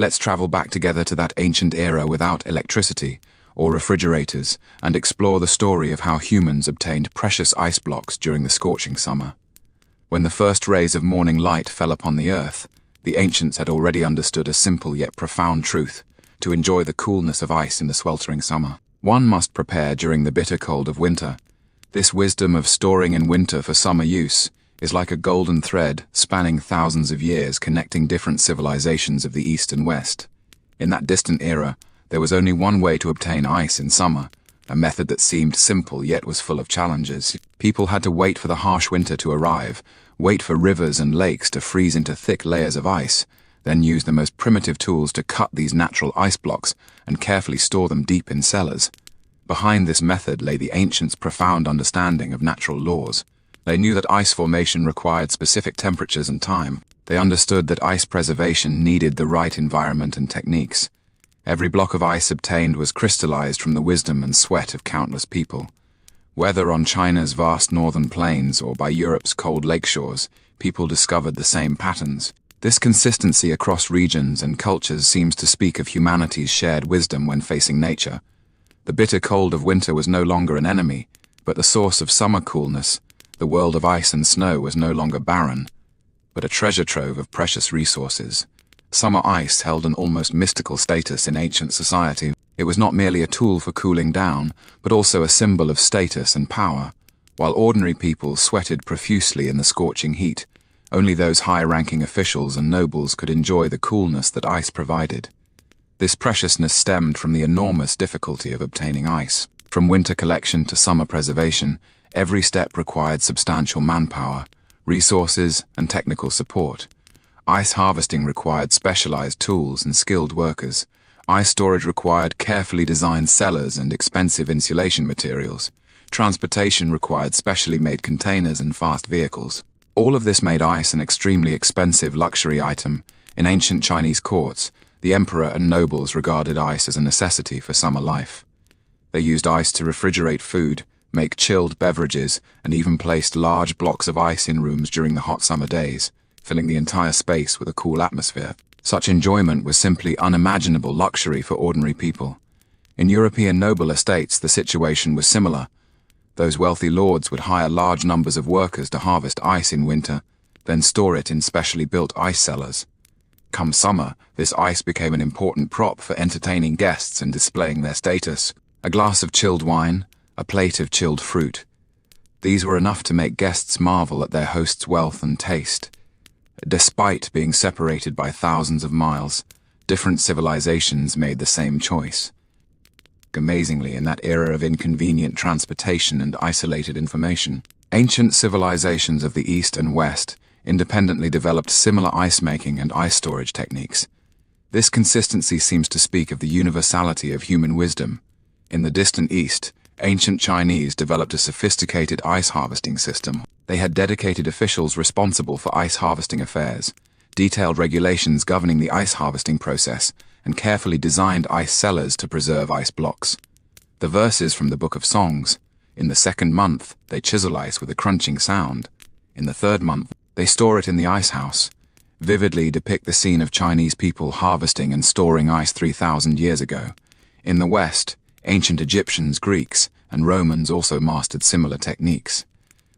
Let's travel back together to that ancient era without electricity or refrigerators and explore the story of how humans obtained precious ice blocks during the scorching summer. When the first rays of morning light fell upon the earth, the ancients had already understood a simple yet profound truth: to enjoy the coolness of ice in the sweltering summer, one must prepare during the bitter cold of winter. This wisdom of storing in winter for summer use is like a golden thread spanning thousands of years, connecting different civilizations of the East and West. In that distant era, there was only one way to obtain ice in summer, a method that seemed simple yet was full of challenges. People had to wait for the harsh winter to arrive, wait for rivers and lakes to freeze into thick layers of ice, then use the most primitive tools to cut these natural ice blocks and carefully store them deep in cellars. Behind this method lay the ancients' profound understanding of natural laws. They knew that ice formation required specific temperatures and time. They understood that ice preservation needed the right environment and techniques. Every block of ice obtained was crystallized from the wisdom and sweat of countless people. Whether on China's vast northern plains or by Europe's cold lake shores, people discovered the same patterns. This consistency across regions and cultures seems to speak of humanity's shared wisdom when facing nature. The bitter cold of winter was no longer an enemy, but the source of summer coolness. The world of ice and snow was no longer barren, but a treasure trove of precious resources. Summer ice held an almost mystical status in ancient society. It was not merely a tool for cooling down, but also a symbol of status and power. While ordinary people sweated profusely in the scorching heat, only those high-ranking officials and nobles could enjoy the coolness that ice provided. This preciousness stemmed from the enormous difficulty of obtaining ice. From winter collection to summer preservation, every step required substantial manpower, resources, and technical support. Ice harvesting required specialized tools and skilled workers. Ice storage required carefully designed cellars and expensive insulation materials. Transportation required specially made containers and fast vehicles. All of this made ice an extremely expensive luxury item. In ancient Chinese courts, the emperor and nobles regarded ice as a necessity for summer life. They used ice to refrigerate food, make chilled beverages, and even placed large blocks of ice in rooms during the hot summer days, filling the entire space with a cool atmosphere. Such enjoyment was simply unimaginable luxury for ordinary people. In European noble estates, the situation was similar. Those wealthy lords would hire large numbers of workers to harvest ice in winter, then store it in specially built ice cellars. Come summer, this ice became an important prop for entertaining guests and displaying their status. A glass of chilled wine, a plate of chilled fruit. These were enough to make guests marvel at their host's wealth and taste. Despite being separated by thousands of miles, different civilizations made the same choice. Amazingly, in that era of inconvenient transportation and isolated information, ancient civilizations of the East and West independently developed similar ice-making and ice storage techniques. This consistency seems to speak of the universality of human wisdom. In the distant East, ancient Chinese developed a sophisticated ice harvesting system. They had dedicated officials responsible for ice harvesting affairs, detailed regulations governing the ice harvesting process, and carefully designed ice cellars to preserve ice blocks. The verses from the Book of Songs: in the second month, they chisel ice with a crunching sound. In the third month, they store it in the ice house, vividly depict the scene of Chinese people harvesting and storing ice 3,000 years ago. In the West, ancient Egyptians, Greeks, and Romans also mastered similar techniques.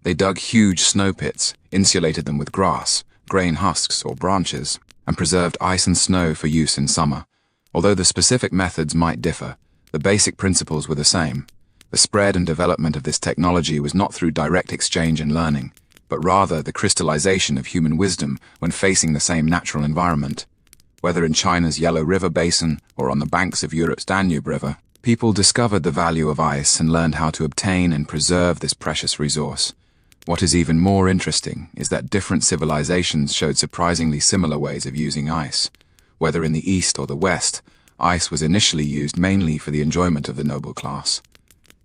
They dug huge snow pits, insulated them with grass, grain husks, or branches, and preserved ice and snow for use in summer. Although the specific methods might differ, the basic principles were the same. The spread and development of this technology was not through direct exchange and learning, but rather the crystallization of human wisdom when facing the same natural environment. Whether in China's Yellow River basin or on the banks of Europe's Danube River, people discovered the value of ice and learned how to obtain and preserve this precious resource. What is even more interesting is that different civilizations showed surprisingly similar ways of using ice. Whether in the East or the West, ice was initially used mainly for the enjoyment of the noble class.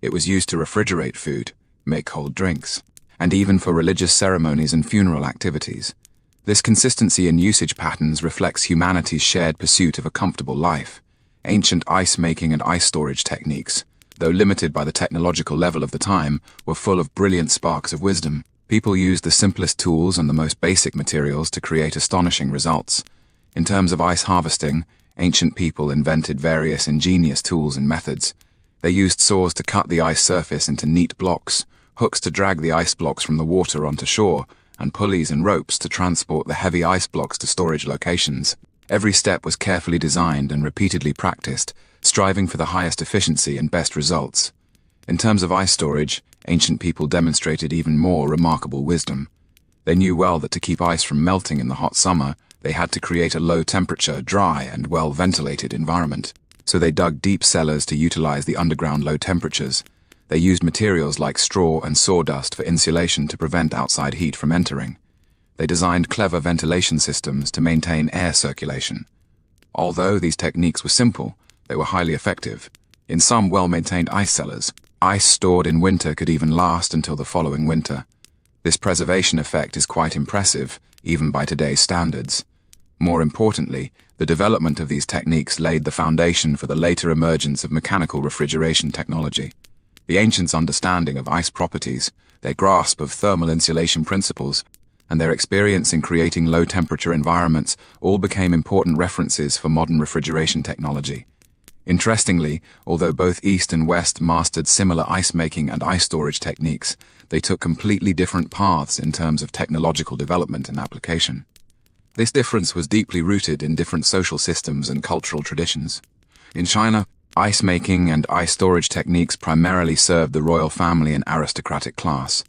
It was used to refrigerate food, make cold drinks, and even for religious ceremonies and funeral activities. This consistency in usage patterns reflects humanity's shared pursuit of a comfortable life. Ancient ice-making and ice storage techniques, though limited by the technological level of the time, were full of brilliant sparks of wisdom. People used the simplest tools and the most basic materials to create astonishing results. In terms of ice harvesting, ancient people invented various ingenious tools and methods. They used saws to cut the ice surface into neat blocks, hooks to drag the ice blocks from the water onto shore, and pulleys and ropes to transport the heavy ice blocks to storage locations. Every step was carefully designed and repeatedly practiced, striving for the highest efficiency and best results. In terms of ice storage, ancient people demonstrated even more remarkable wisdom. They knew well that to keep ice from melting in the hot summer, they had to create a low-temperature, dry, and well-ventilated environment. So they dug deep cellars to utilize the underground low temperatures. They used materials like straw and sawdust for insulation to prevent outside heat from entering. They designed clever ventilation systems to maintain air circulation. Although these techniques were simple, they were highly effective. In some well-maintained ice cellars, ice stored in winter could even last until the following winter. This preservation effect is quite impressive, even by today's standards. More importantly, the development of these techniques laid the foundation for the later emergence of mechanical refrigeration technology. The ancients' understanding of ice properties, their grasp of thermal insulation principles, and their experience in creating low-temperature environments all became important references for modern refrigeration technology. Interestingly, although both East and West mastered similar ice-making and ice storage techniques, they took completely different paths in terms of technological development and application. This difference was deeply rooted in different social systems and cultural traditions. In China, ice-making and ice storage techniques primarily served the royal family and aristocratic class.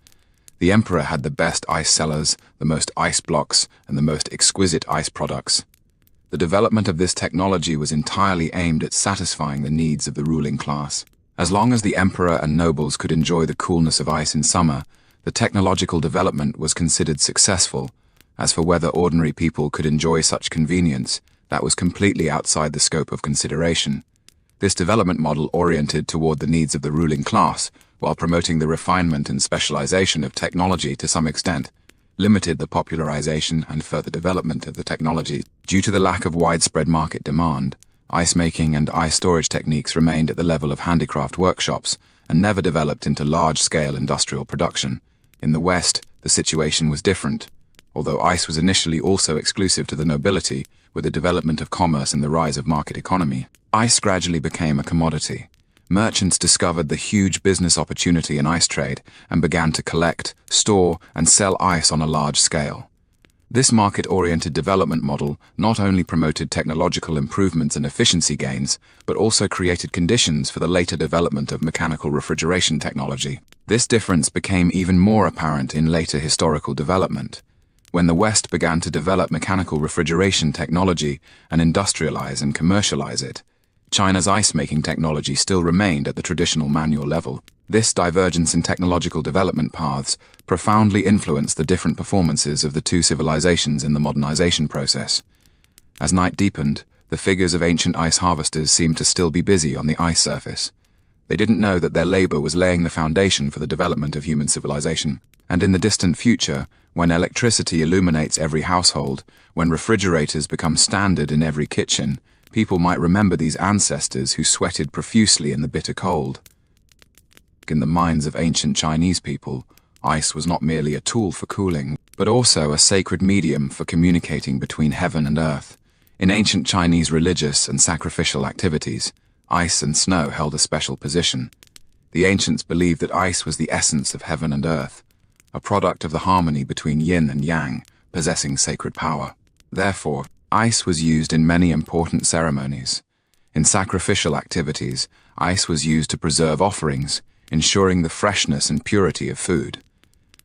The emperor had the best ice cellars, the most ice blocks, and the most exquisite ice products. The development of this technology was entirely aimed at satisfying the needs of the ruling class. As long as the emperor and nobles could enjoy the coolness of ice in summer, the technological development was considered successful. As for whether ordinary people could enjoy such convenience, that was completely outside the scope of consideration. This development model oriented toward the needs of the ruling class, while promoting the refinement and specialization of technology to some extent, limited the popularization and further development of the technology. Due to the lack of widespread market demand, ice-making and ice storage techniques remained at the level of handicraft workshops and never developed into large-scale industrial production. In the West, the situation was different. Although ice was initially also exclusive to the nobility, with the development of commerce and the rise of market economy, ice gradually became a commodity. Merchants discovered the huge business opportunity in ice trade and began to collect, store, and sell ice on a large scale. This market-oriented development model not only promoted technological improvements and efficiency gains, but also created conditions for the later development of mechanical refrigeration technology. This difference became even more apparent in later historical development. When the West began to develop mechanical refrigeration technology and industrialize and commercialize it, China's ice-making technology still remained at the traditional manual level. This divergence in technological development paths profoundly influenced the different performances of the two civilizations in the modernization process. As night deepened, the figures of ancient ice harvesters seemed to still be busy on the ice surface. They didn't know that their labor was laying the foundation for the development of human civilization. And in the distant future, when electricity illuminates every household, when refrigerators become standard in every kitchen, people might remember these ancestors who sweated profusely in the bitter cold. In the minds of ancient Chinese people, ice was not merely a tool for cooling, but also a sacred medium for communicating between heaven and earth. In ancient Chinese religious and sacrificial activities, ice and snow held a special position. The ancients believed that ice was the essence of heaven and earth, a product of the harmony between yin and yang, possessing sacred power. Therefore, ice was used in many important ceremonies. In sacrificial activities, ice was used to preserve offerings, ensuring the freshness and purity of food.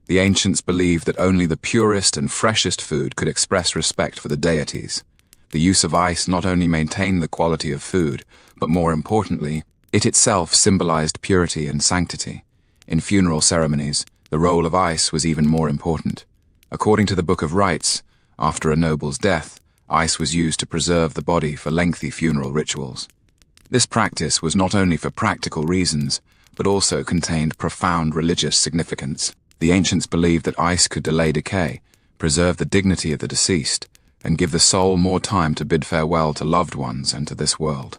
The ancients believed that only the purest and freshest food could express respect for the deities. The use of ice not only maintained the quality of food, but more importantly, it itself symbolized purity and sanctity. In funeral ceremonies, the role of ice was even more important. According to the Book of Rites, after a noble's death, ice was used to preserve the body for lengthy funeral rituals. This practice was not only for practical reasons, but also contained profound religious significance. The ancients believed that ice could delay decay, preserve the dignity of the deceased, and give the soul more time to bid farewell to loved ones and to this world.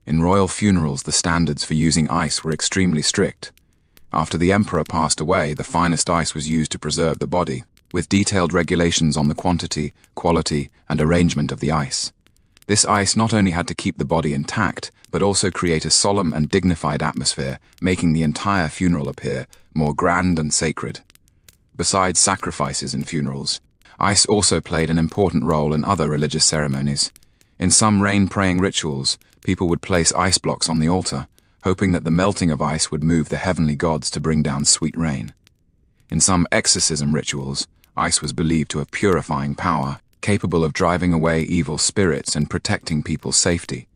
In royal funerals, the standards for using ice were extremely strict. After the emperor passed away, the finest ice was used to preserve the body, with detailed regulations on the quantity, quality, and arrangement of the ice. This ice not only had to keep the body intact, but also create a solemn and dignified atmosphere, making the entire funeral appear more grand and sacred. Besides sacrifices and funerals, ice also played an important role in other religious ceremonies. In some rain-praying rituals, people would place ice blocks on the altar, hoping that the melting of ice would move the heavenly gods to bring down sweet rain. In some exorcism rituals, ice was believed to have purifying power, capable of driving away evil spirits and protecting people's safety.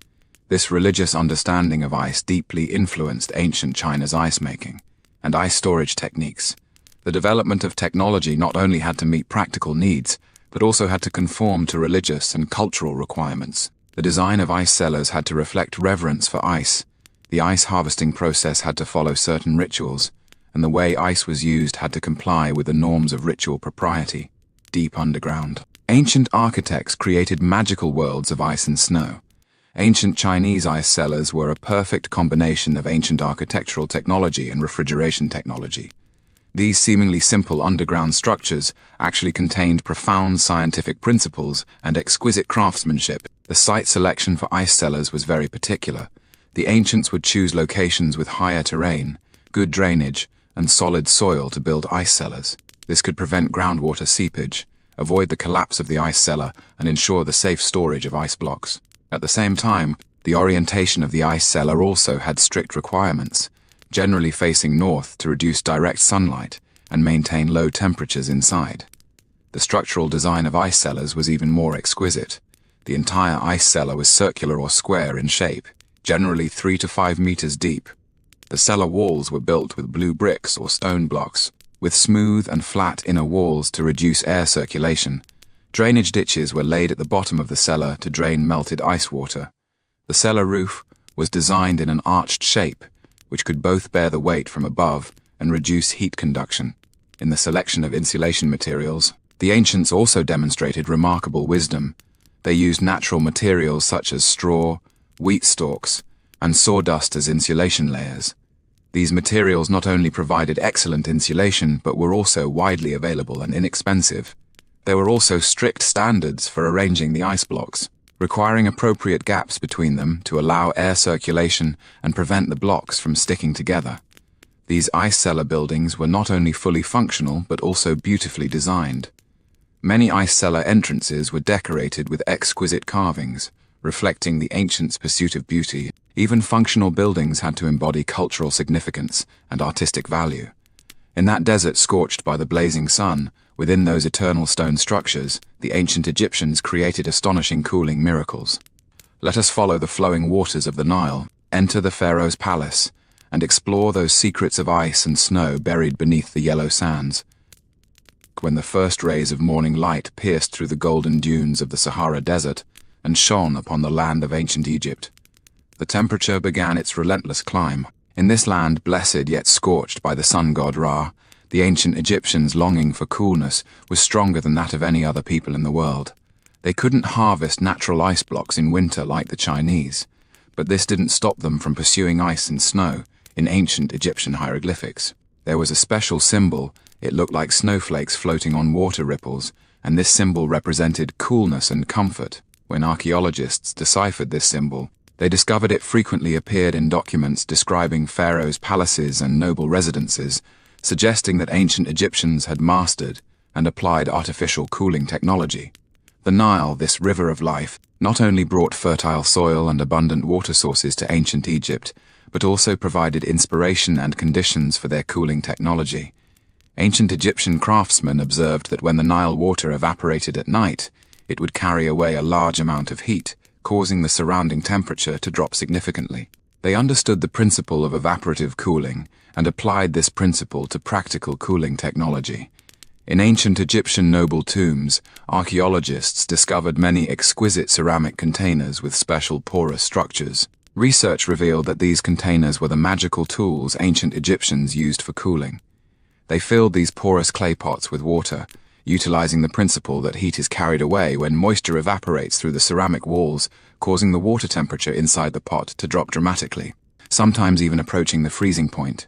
This religious understanding of ice deeply influenced ancient China's ice-making and ice storage techniques. The development of technology not only had to meet practical needs, but also had to conform to religious and cultural requirements. The design of ice cellars had to reflect reverence for ice. The ice harvesting process had to follow certain rituals, and the way ice was used had to comply with the norms of ritual propriety. Deep underground, ancient architects created magical worlds of ice and snow. Ancient Chinese ice cellars were a perfect combination of ancient architectural technology and refrigeration technology. These seemingly simple underground structures actually contained profound scientific principles and exquisite craftsmanship. The site selection for ice cellars was very particular. The ancients would choose locations with higher terrain, good drainage, and solid soil to build ice cellars. This could prevent groundwater seepage, avoid the collapse of the ice cellar, and ensure the safe storage of ice blocks. At the same time, the orientation of the ice cellar also had strict requirements, generally facing north to reduce direct sunlight and maintain low temperatures inside. The structural design of ice cellars was even more exquisite. The entire ice cellar was circular or square in shape, generally 3 to 5 meters deep. The cellar walls were built with blue bricks or stone blocks, with smooth and flat inner walls to reduce air circulation. Drainage ditches were laid at the bottom of the cellar to drain melted ice water. The cellar roof was designed in an arched shape, which could both bear the weight from above and reduce heat conduction. In the selection of insulation materials, the ancients also demonstrated remarkable wisdom. They used natural materials such as straw, wheat stalks, and sawdust as insulation layers. These materials not only provided excellent insulation, but were also widely available and inexpensive. There were also strict standards for arranging the ice blocks, requiring appropriate gaps between them to allow air circulation and prevent the blocks from sticking together. These ice cellar buildings were not only fully functional, but also beautifully designed. Many ice cellar entrances were decorated with exquisite carvings, reflecting the ancients' pursuit of beauty. Even functional buildings had to embody cultural significance and artistic value. In that desert scorched by the blazing sun, within those eternal stone structures, the ancient Egyptians created astonishing cooling miracles. Let us follow the flowing waters of the Nile, enter the pharaoh's palace, and explore those secrets of ice and snow buried beneath the yellow sands. When the first rays of morning light pierced through the golden dunes of the Sahara Desert and shone upon the land of ancient Egypt, the temperature began its relentless climb. In this land blessed yet scorched by the sun god Ra, the ancient Egyptians' longing for coolness was stronger than that of any other people in the world. They couldn't harvest natural ice blocks in winter like the Chinese, but this didn't stop them from pursuing ice and snow in ancient Egyptian hieroglyphics. There was a special symbol. It looked like snowflakes floating on water ripples, and this symbol represented coolness and comfort. When archaeologists deciphered this symbol, they discovered it frequently appeared in documents describing pharaohs' palaces and noble residences, suggesting that ancient Egyptians had mastered and applied artificial cooling technology. The Nile, this river of life, not only brought fertile soil and abundant water sources to ancient Egypt, but also provided inspiration and conditions for their cooling technology. Ancient Egyptian craftsmen observed that when the Nile water evaporated at night, it would carry away a large amount of heat, causing the surrounding temperature to drop significantly. They understood the principle of evaporative cooling and applied this principle to practical cooling technology. In ancient Egyptian noble tombs, archaeologists discovered many exquisite ceramic containers with special porous structures. Research revealed that these containers were the magical tools ancient Egyptians used for cooling. They filled these porous clay pots with water, utilizing the principle that heat is carried away when moisture evaporates through the ceramic walls, causing the water temperature inside the pot to drop dramatically, sometimes even approaching the freezing point.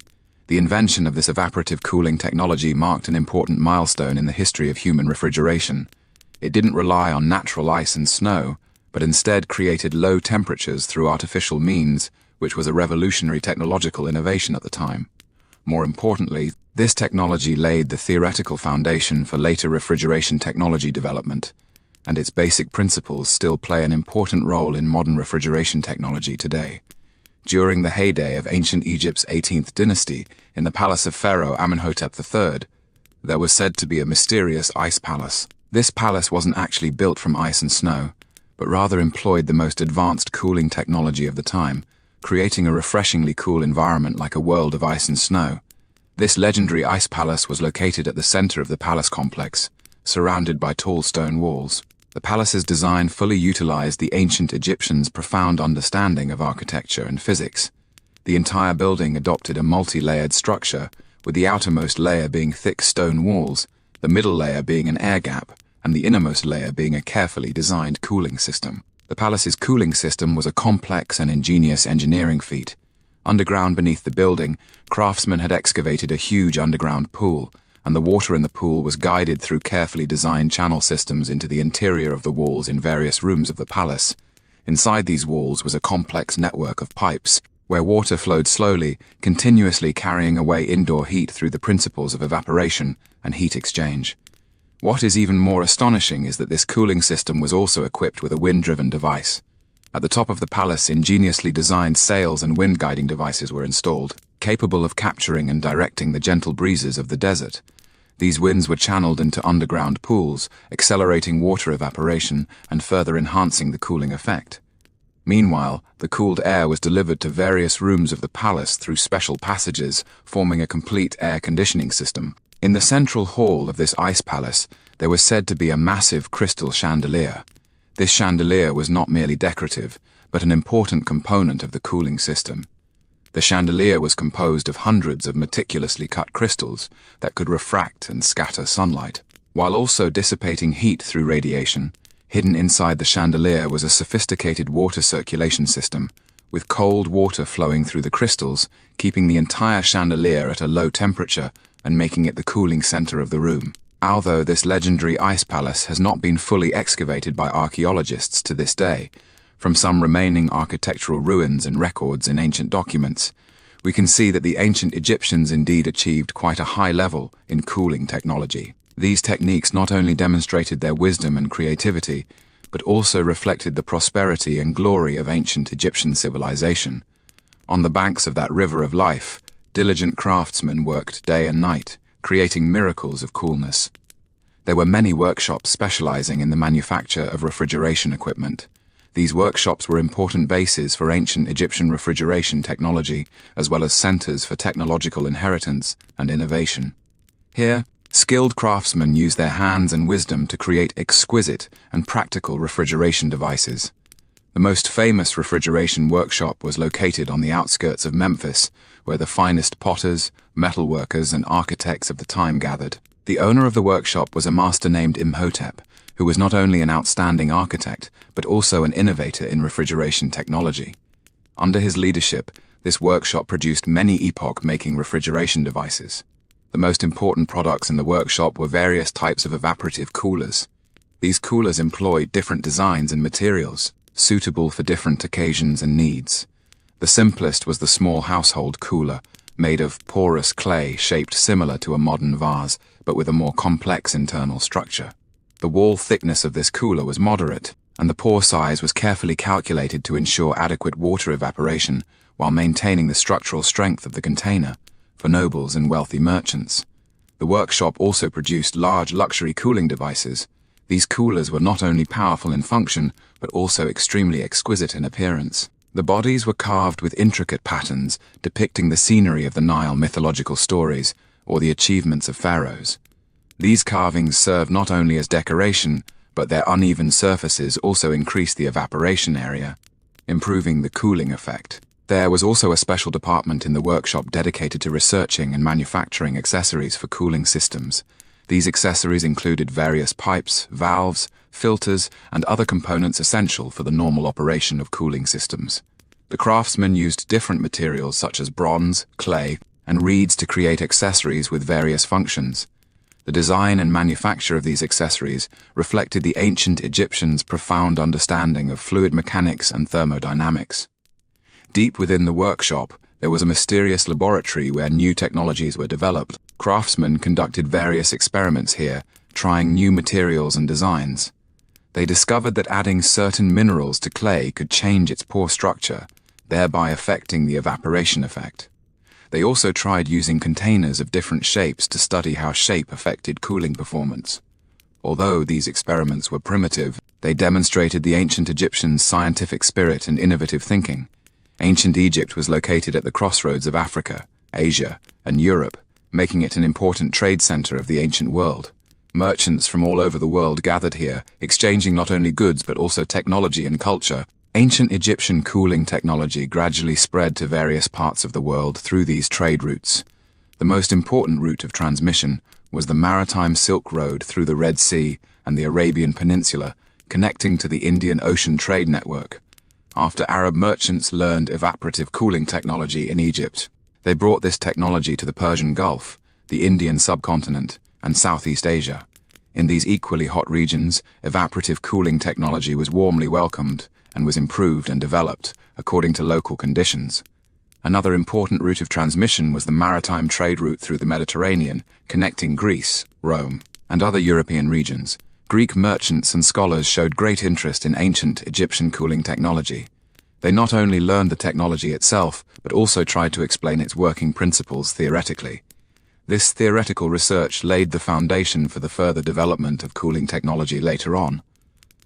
The invention of this evaporative cooling technology marked an important milestone in the history of human refrigeration. It didn't rely on natural ice and snow, but instead created low temperatures through artificial means, which was a revolutionary technological innovation at the time. More importantly, this technology laid the theoretical foundation for later refrigeration technology development, and its basic principles still play an important role in modern refrigeration technology today. During the heyday of ancient Egypt's 18th dynasty, in the palace of Pharaoh Amenhotep III, there was said to be a mysterious ice palace. This palace wasn't actually built from ice and snow, but rather employed the most advanced cooling technology of the time, creating a refreshingly cool environment like a world of ice and snow. This legendary ice palace was located at the center of the palace complex, surrounded by tall stone walls. The palace's design fully utilized the ancient Egyptians' profound understanding of architecture and physics. The entire building adopted a multi-layered structure, with the outermost layer being thick stone walls, the middle layer being an air gap, and the innermost layer being a carefully designed cooling system. The palace's cooling system was a complex and ingenious engineering feat. Underground beneath the building, craftsmen had excavated a huge underground pool, and the water in the pool was guided through carefully designed channel systems into the interior of the walls in various rooms of the palace. Inside these walls was a complex network of pipes, where water flowed slowly, continuously carrying away indoor heat through the principles of evaporation and heat exchange. What is even more astonishing is that this cooling system was also equipped with a wind-driven device. At the top of the palace, ingeniously designed sails and wind-guiding devices were installed, capable of capturing and directing the gentle breezes of the desert. These winds were channeled into underground pools, accelerating water evaporation and further enhancing the cooling effect. Meanwhile, the cooled air was delivered to various rooms of the palace through special passages, forming a complete air conditioning system. In the central hall of this ice palace, there was said to be a massive crystal chandelier. This chandelier was not merely decorative, but an important component of the cooling system. The chandelier was composed of hundreds of meticulously cut crystals that could refract and scatter sunlight, while also dissipating heat through radiation. Hidden inside the chandelier was a sophisticated water circulation system, with cold water flowing through the crystals, keeping the entire chandelier at a low temperature and making it the cooling center of the room. Although this legendary ice palace has not been fully excavated by archaeologists to this day, from some remaining architectural ruins and records in ancient documents, we can see that the ancient Egyptians indeed achieved quite a high level in cooling technology. These techniques not only demonstrated their wisdom and creativity, but also reflected the prosperity and glory of ancient Egyptian civilization. On the banks of that river of life, diligent craftsmen worked day and night, creating miracles of coolness. There were many workshops specializing in the manufacture of refrigeration equipment. These workshops were important bases for ancient Egyptian refrigeration technology, as well as centers for technological inheritance and innovation. Here, skilled craftsmen used their hands and wisdom to create exquisite and practical refrigeration devices. The most famous refrigeration workshop was located on the outskirts of Memphis, where the finest potters, metalworkers, and architects of the time gathered. The owner of the workshop was a master named Imhotep, who was not only an outstanding architect, but also an innovator in refrigeration technology. Under his leadership, this workshop produced many epoch-making refrigeration devices. The most important products in the workshop were various types of evaporative coolers. These coolers employed different designs and materials, suitable for different occasions and needs. The simplest was the small household cooler, made of porous clay shaped similar to a modern vase, but with a more complex internal structure. The wall thickness of this cooler was moderate, and the pore size was carefully calculated to ensure adequate water evaporation while maintaining the structural strength of the container for nobles and wealthy merchants. The workshop also produced large luxury cooling devices. These coolers were not only powerful in function, but also extremely exquisite in appearance. The bodies were carved with intricate patterns depicting the scenery of the Nile mythological stories or the achievements of pharaohs. These carvings served not only as decoration, but their uneven surfaces also increased the evaporation area, improving the cooling effect. There was also a special department in the workshop dedicated to researching and manufacturing accessories for cooling systems. These accessories included various pipes, valves, filters, and other components essential for the normal operation of cooling systems. The craftsmen used different materials such as bronze, clay, and reeds to create accessories with various functions. The design and manufacture of these accessories reflected the ancient Egyptians' profound understanding of fluid mechanics and thermodynamics. Deep within the workshop, there was a mysterious laboratory where new technologies were developed. Craftsmen conducted various experiments here, trying new materials and designs. They discovered that adding certain minerals to clay could change its pore structure, thereby affecting the evaporation effect. They also tried using containers of different shapes to study how shape affected cooling performance. Although these experiments were primitive, they demonstrated the ancient Egyptians' scientific spirit and innovative thinking. Ancient Egypt was located at the crossroads of Africa, Asia, and Europe, making it an important trade center of the ancient world. Merchants from all over the world gathered here, exchanging not only goods but also technology and culture. Ancient Egyptian cooling technology gradually spread to various parts of the world through these trade routes. The most important route of transmission was the maritime Silk Road through the Red Sea and the Arabian Peninsula, connecting to the Indian Ocean trade network. After Arab merchants learned evaporative cooling technology in Egypt, they brought this technology to the Persian Gulf, the Indian subcontinent, and Southeast Asia. In these equally hot regions, evaporative cooling technology was warmly welcomed and was improved and developed according to local conditions. Another important route of transmission was the maritime trade route through the Mediterranean, connecting Greece, Rome, and other European regions. Greek merchants and scholars showed great interest in ancient Egyptian cooling technology. They not only learned the technology itself, but also tried to explain its working principles theoretically. This theoretical research laid the foundation for the further development of cooling technology later on.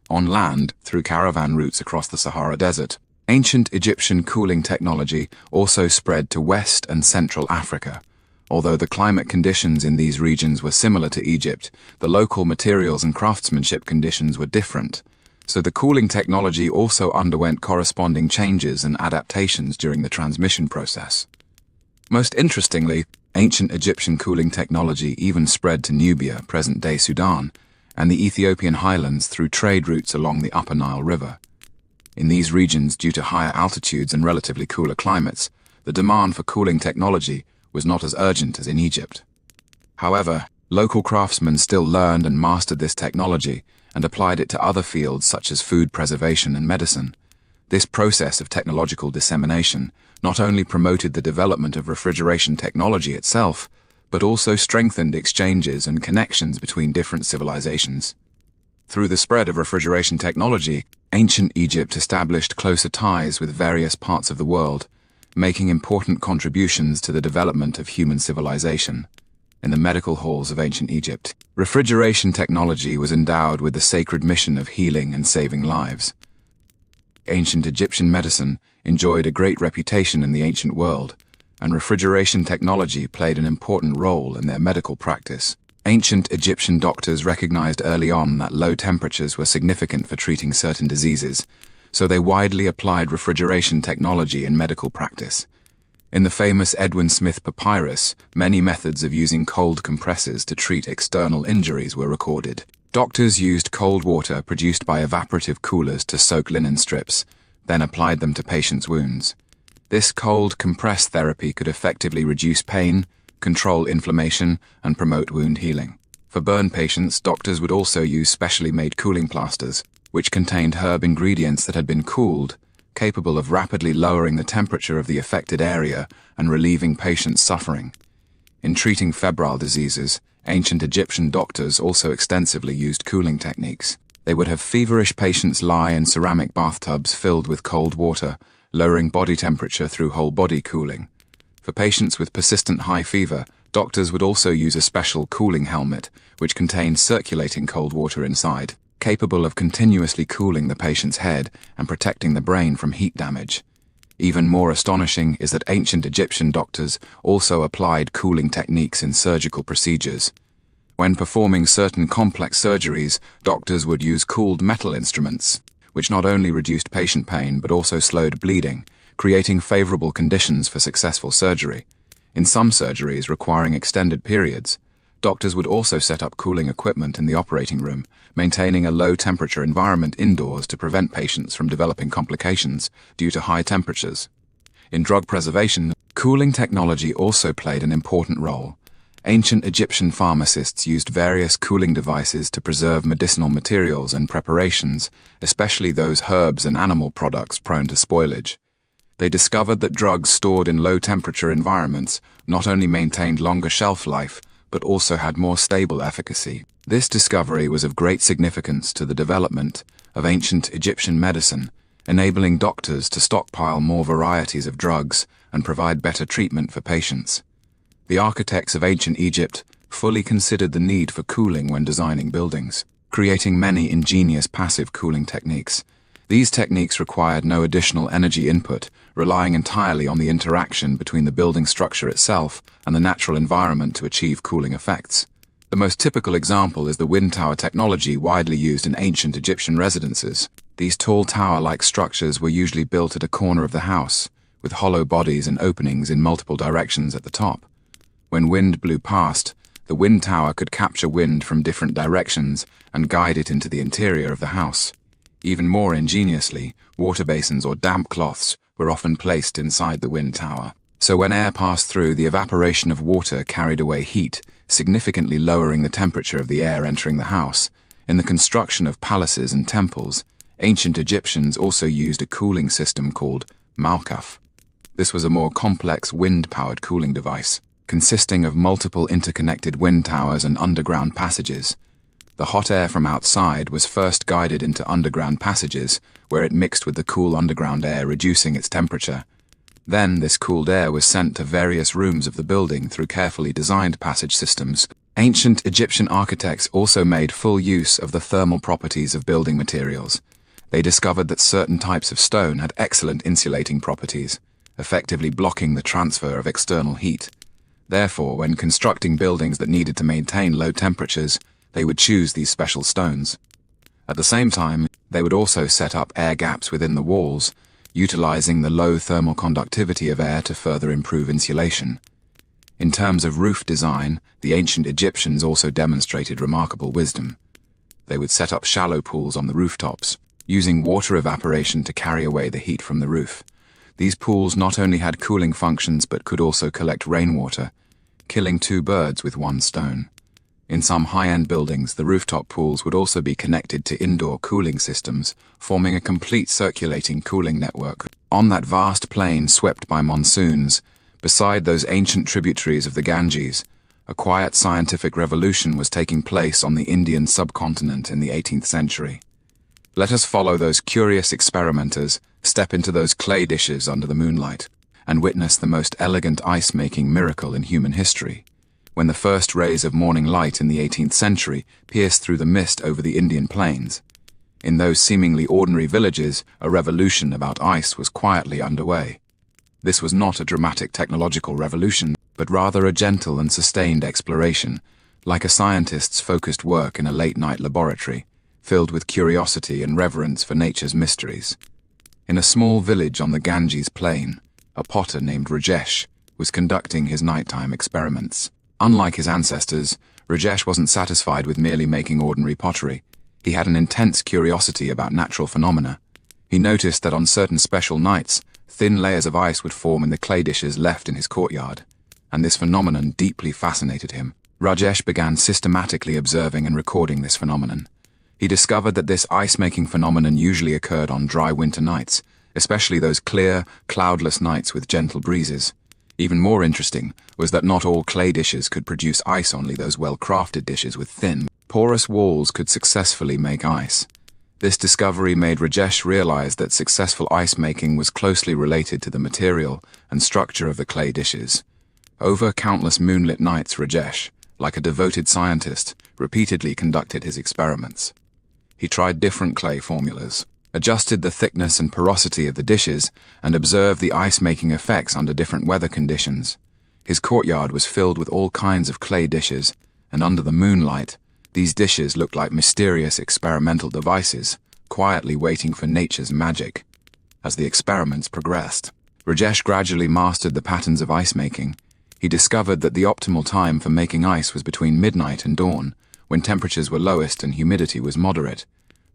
On land, through caravan routes across the Sahara Desert, ancient Egyptian cooling technology also spread to West and Central Africa. Although the climate conditions in these regions were similar to Egypt, the local materials and craftsmanship conditions were different, so the cooling technology also underwent corresponding changes and adaptations during the transmission process. Most interestingly, ancient Egyptian cooling technology even spread to Nubia, present-day Sudan, and the Ethiopian highlands through trade routes along the Upper Nile River. In these regions, due to higher altitudes and relatively cooler climates, the demand for cooling technology was not as urgent as in Egypt. However, local craftsmen still learned and mastered this technology and applied it to other fields such as food preservation and medicine. This process of technological dissemination not only promoted the development of refrigeration technology itself, but also strengthened exchanges and connections between different civilizations. Through the spread of refrigeration technology, ancient Egypt established closer ties with various parts of the world, making important contributions to the development of human civilization. In the medical halls of ancient Egypt, refrigeration technology was endowed with the sacred mission of healing and saving lives. Ancient Egyptian medicine enjoyed a great reputation in the ancient world, and refrigeration technology played an important role in their medical practice. Ancient Egyptian doctors recognized early on that low temperatures were significant for treating certain diseases, so they widely applied refrigeration technology in medical practice. In the famous Edwin Smith papyrus, many methods of using cold compresses to treat external injuries were recorded. Doctors used cold water produced by evaporative coolers to soak linen strips, then applied them to patients' wounds. This cold compress therapy could effectively reduce pain, control inflammation, and promote wound healing. For burn patients, doctors would also use specially made cooling plasters, which contained herb ingredients that had been cooled, capable of rapidly lowering the temperature of the affected area and relieving patients' suffering. In treating febrile diseases, ancient Egyptian doctors also extensively used cooling techniques. They would have feverish patients lie in ceramic bathtubs filled with cold water, lowering body temperature through whole-body cooling. For patients with persistent high fever, doctors would also use a special cooling helmet, which contained circulating cold water inside, capable of continuously cooling the patient's head and protecting the brain from heat damage. Even more astonishing is that ancient Egyptian doctors also applied cooling techniques in surgical procedures. When performing certain complex surgeries, doctors would use cooled metal instruments, which not only reduced patient pain but also slowed bleeding, creating favorable conditions for successful surgery. In some surgeries requiring extended periods, doctors would also set up cooling equipment in the operating room, maintaining a low-temperature environment indoors to prevent patients from developing complications due to high temperatures. In drug preservation, cooling technology also played an important role. Ancient Egyptian pharmacists used various cooling devices to preserve medicinal materials and preparations, especially those herbs and animal products prone to spoilage. They discovered that drugs stored in low-temperature environments not only maintained longer shelf life, but also had more stable efficacy. This discovery was of great significance to the development of ancient Egyptian medicine, enabling doctors to stockpile more varieties of drugs and provide better treatment for patients. The architects of ancient Egypt fully considered the need for cooling when designing buildings, creating many ingenious passive cooling techniques. These techniques required no additional energy input, relying entirely on the interaction between the building structure itself and the natural environment to achieve cooling effects. The most typical example is the wind tower technology widely used in ancient Egyptian residences. These tall tower-like structures were usually built at a corner of the house, with hollow bodies and openings in multiple directions at the top. When wind blew past, the wind tower could capture wind from different directions and guide it into the interior of the house. Even more ingeniously, water basins or damp cloths were often placed inside the wind tower. So when air passed through, the evaporation of water carried away heat, significantly lowering the temperature of the air entering the house. In the construction of palaces and temples, ancient Egyptians also used a cooling system called malkaf. This was a more complex wind-powered cooling device, consisting of multiple interconnected wind towers and underground passages. The hot air from outside was first guided into underground passages, where it mixed with the cool underground air, reducing its temperature. Then this cooled air was sent to various rooms of the building through carefully designed passage systems. Ancient Egyptian architects also made full use of the thermal properties of building materials. They discovered that certain types of stone had excellent insulating properties, effectively blocking the transfer of external heat. Therefore, when constructing buildings that needed to maintain low temperatures, they would choose these special stones. At the same time, they would also set up air gaps within the walls, utilizing the low thermal conductivity of air to further improve insulation. In terms of roof design, the ancient Egyptians also demonstrated remarkable wisdom. They would set up shallow pools on the rooftops, using water evaporation to carry away the heat from the roof. These pools not only had cooling functions but could also collect rainwater, killing two birds with one stone. In some high-end buildings, the rooftop pools would also be connected to indoor cooling systems, forming a complete circulating cooling network. On that vast plain swept by monsoons, beside those ancient tributaries of the Ganges, a quiet scientific revolution was taking place on the Indian subcontinent in the 18th century. Let us follow those curious experimenters, step into those clay dishes under the moonlight, and witness the most elegant ice-making miracle in human history. When the first rays of morning light in the 18th century pierced through the mist over the Indian plains. In those seemingly ordinary villages, a revolution about ice was quietly underway. This was not a dramatic technological revolution, but rather a gentle and sustained exploration, like a scientist's focused work in a late-night laboratory, filled with curiosity and reverence for nature's mysteries. In a small village on the Ganges plain, a potter named Rajesh was conducting his nighttime experiments. Unlike his ancestors, Rajesh wasn't satisfied with merely making ordinary pottery. He had an intense curiosity about natural phenomena. He noticed that on certain special nights, thin layers of ice would form in the clay dishes left in his courtyard, and this phenomenon deeply fascinated him. Rajesh began systematically observing and recording this phenomenon. He discovered that this ice-making phenomenon usually occurred on dry winter nights, especially those clear, cloudless nights with gentle breezes. Even more interesting was that not all clay dishes could produce ice. Only those well-crafted dishes with thin, porous walls could successfully make ice. This discovery made Rajesh realize that successful ice-making was closely related to the material and structure of the clay dishes. Over countless moonlit nights, Rajesh, like a devoted scientist, repeatedly conducted his experiments. He tried different clay formulas, adjusted the thickness and porosity of the dishes, and observed the ice-making effects under different weather conditions. His courtyard was filled with all kinds of clay dishes, and under the moonlight, these dishes looked like mysterious experimental devices, quietly waiting for nature's magic. As the experiments progressed, Rajesh gradually mastered the patterns of ice-making. He discovered that the optimal time for making ice was between midnight and dawn, when temperatures were lowest and humidity was moderate,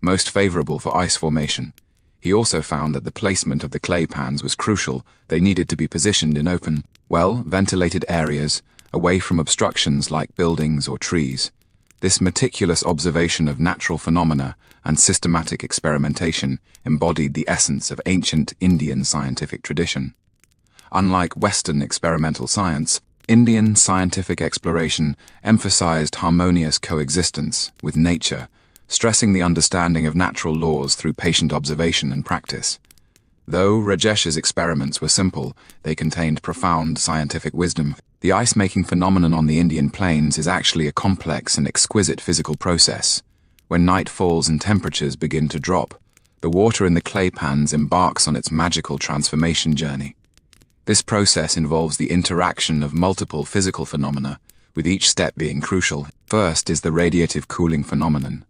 most favorable for ice formation. He also found that the placement of the clay pans was crucial. They needed to be positioned in open, well-ventilated areas, away from obstructions like buildings or trees. This meticulous observation of natural phenomena and systematic experimentation embodied the essence of ancient Indian scientific tradition. Unlike Western experimental science, Indian scientific exploration emphasized harmonious coexistence with nature, stressing the understanding of natural laws through patient observation and practice. Though Rajesh's experiments were simple, they contained profound scientific wisdom. The ice-making phenomenon on the Indian plains is actually a complex and exquisite physical process. When night falls and temperatures begin to drop, the water in the clay pans embarks on its magical transformation journey. This process involves the interaction of multiple physical phenomena, with each step being crucial. First is the radiative cooling phenomenon.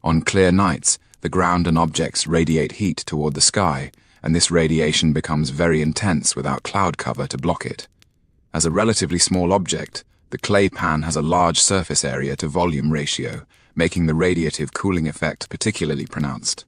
On clear nights, the ground and objects radiate heat toward the sky, and this radiation becomes very intense without cloud cover to block it. As a relatively small object, the clay pan has a large surface area to volume ratio, making the radiative cooling effect particularly pronounced.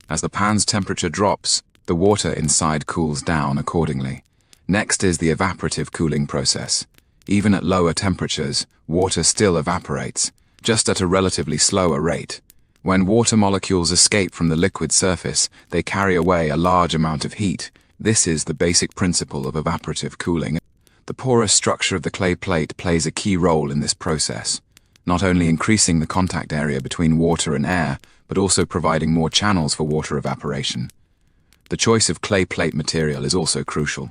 As the pan's temperature drops, the water inside cools down accordingly. Next is the evaporative cooling process. Even at lower temperatures, water still evaporates, just at a relatively slower rate. When water molecules escape from the liquid surface, they carry away a large amount of heat. This is the basic principle of evaporative cooling. The porous structure of the clay plate plays a key role in this process, not only increasing the contact area between water and air, but also providing more channels for water evaporation. The choice of clay plate material is also crucial.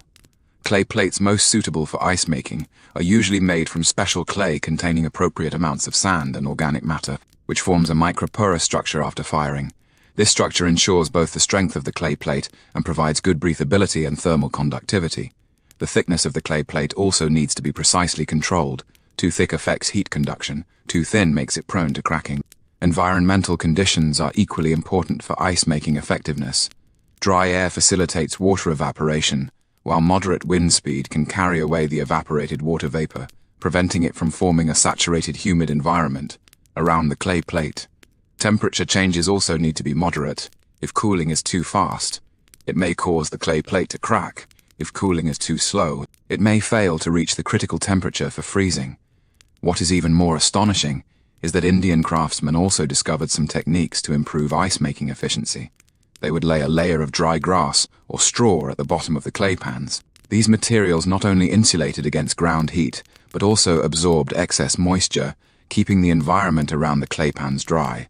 Clay plates most suitable for ice making are usually made from special clay containing appropriate amounts of sand and organic matter, which forms a microporous structure after firing. This structure ensures both the strength of the clay plate and provides good breathability and thermal conductivity. The thickness of the clay plate also needs to be precisely controlled. Too thick affects heat conduction, too thin makes it prone to cracking. Environmental conditions are equally important for ice making effectiveness. Dry air facilitates water evaporation, while moderate wind speed can carry away the evaporated water vapor, preventing it from forming a saturated humid environment around the clay plate. Temperature changes also need to be moderate. If cooling is too fast, it may cause the clay plate to crack. If cooling is too slow, it may fail to reach the critical temperature for freezing. What is even more astonishing is that Indian craftsmen also discovered some techniques to improve ice-making efficiency. They would lay a layer of dry grass or straw at the bottom of the clay pans. These materials not only insulated against ground heat, but also absorbed excess moisture, keeping the environment around the clay pans dry.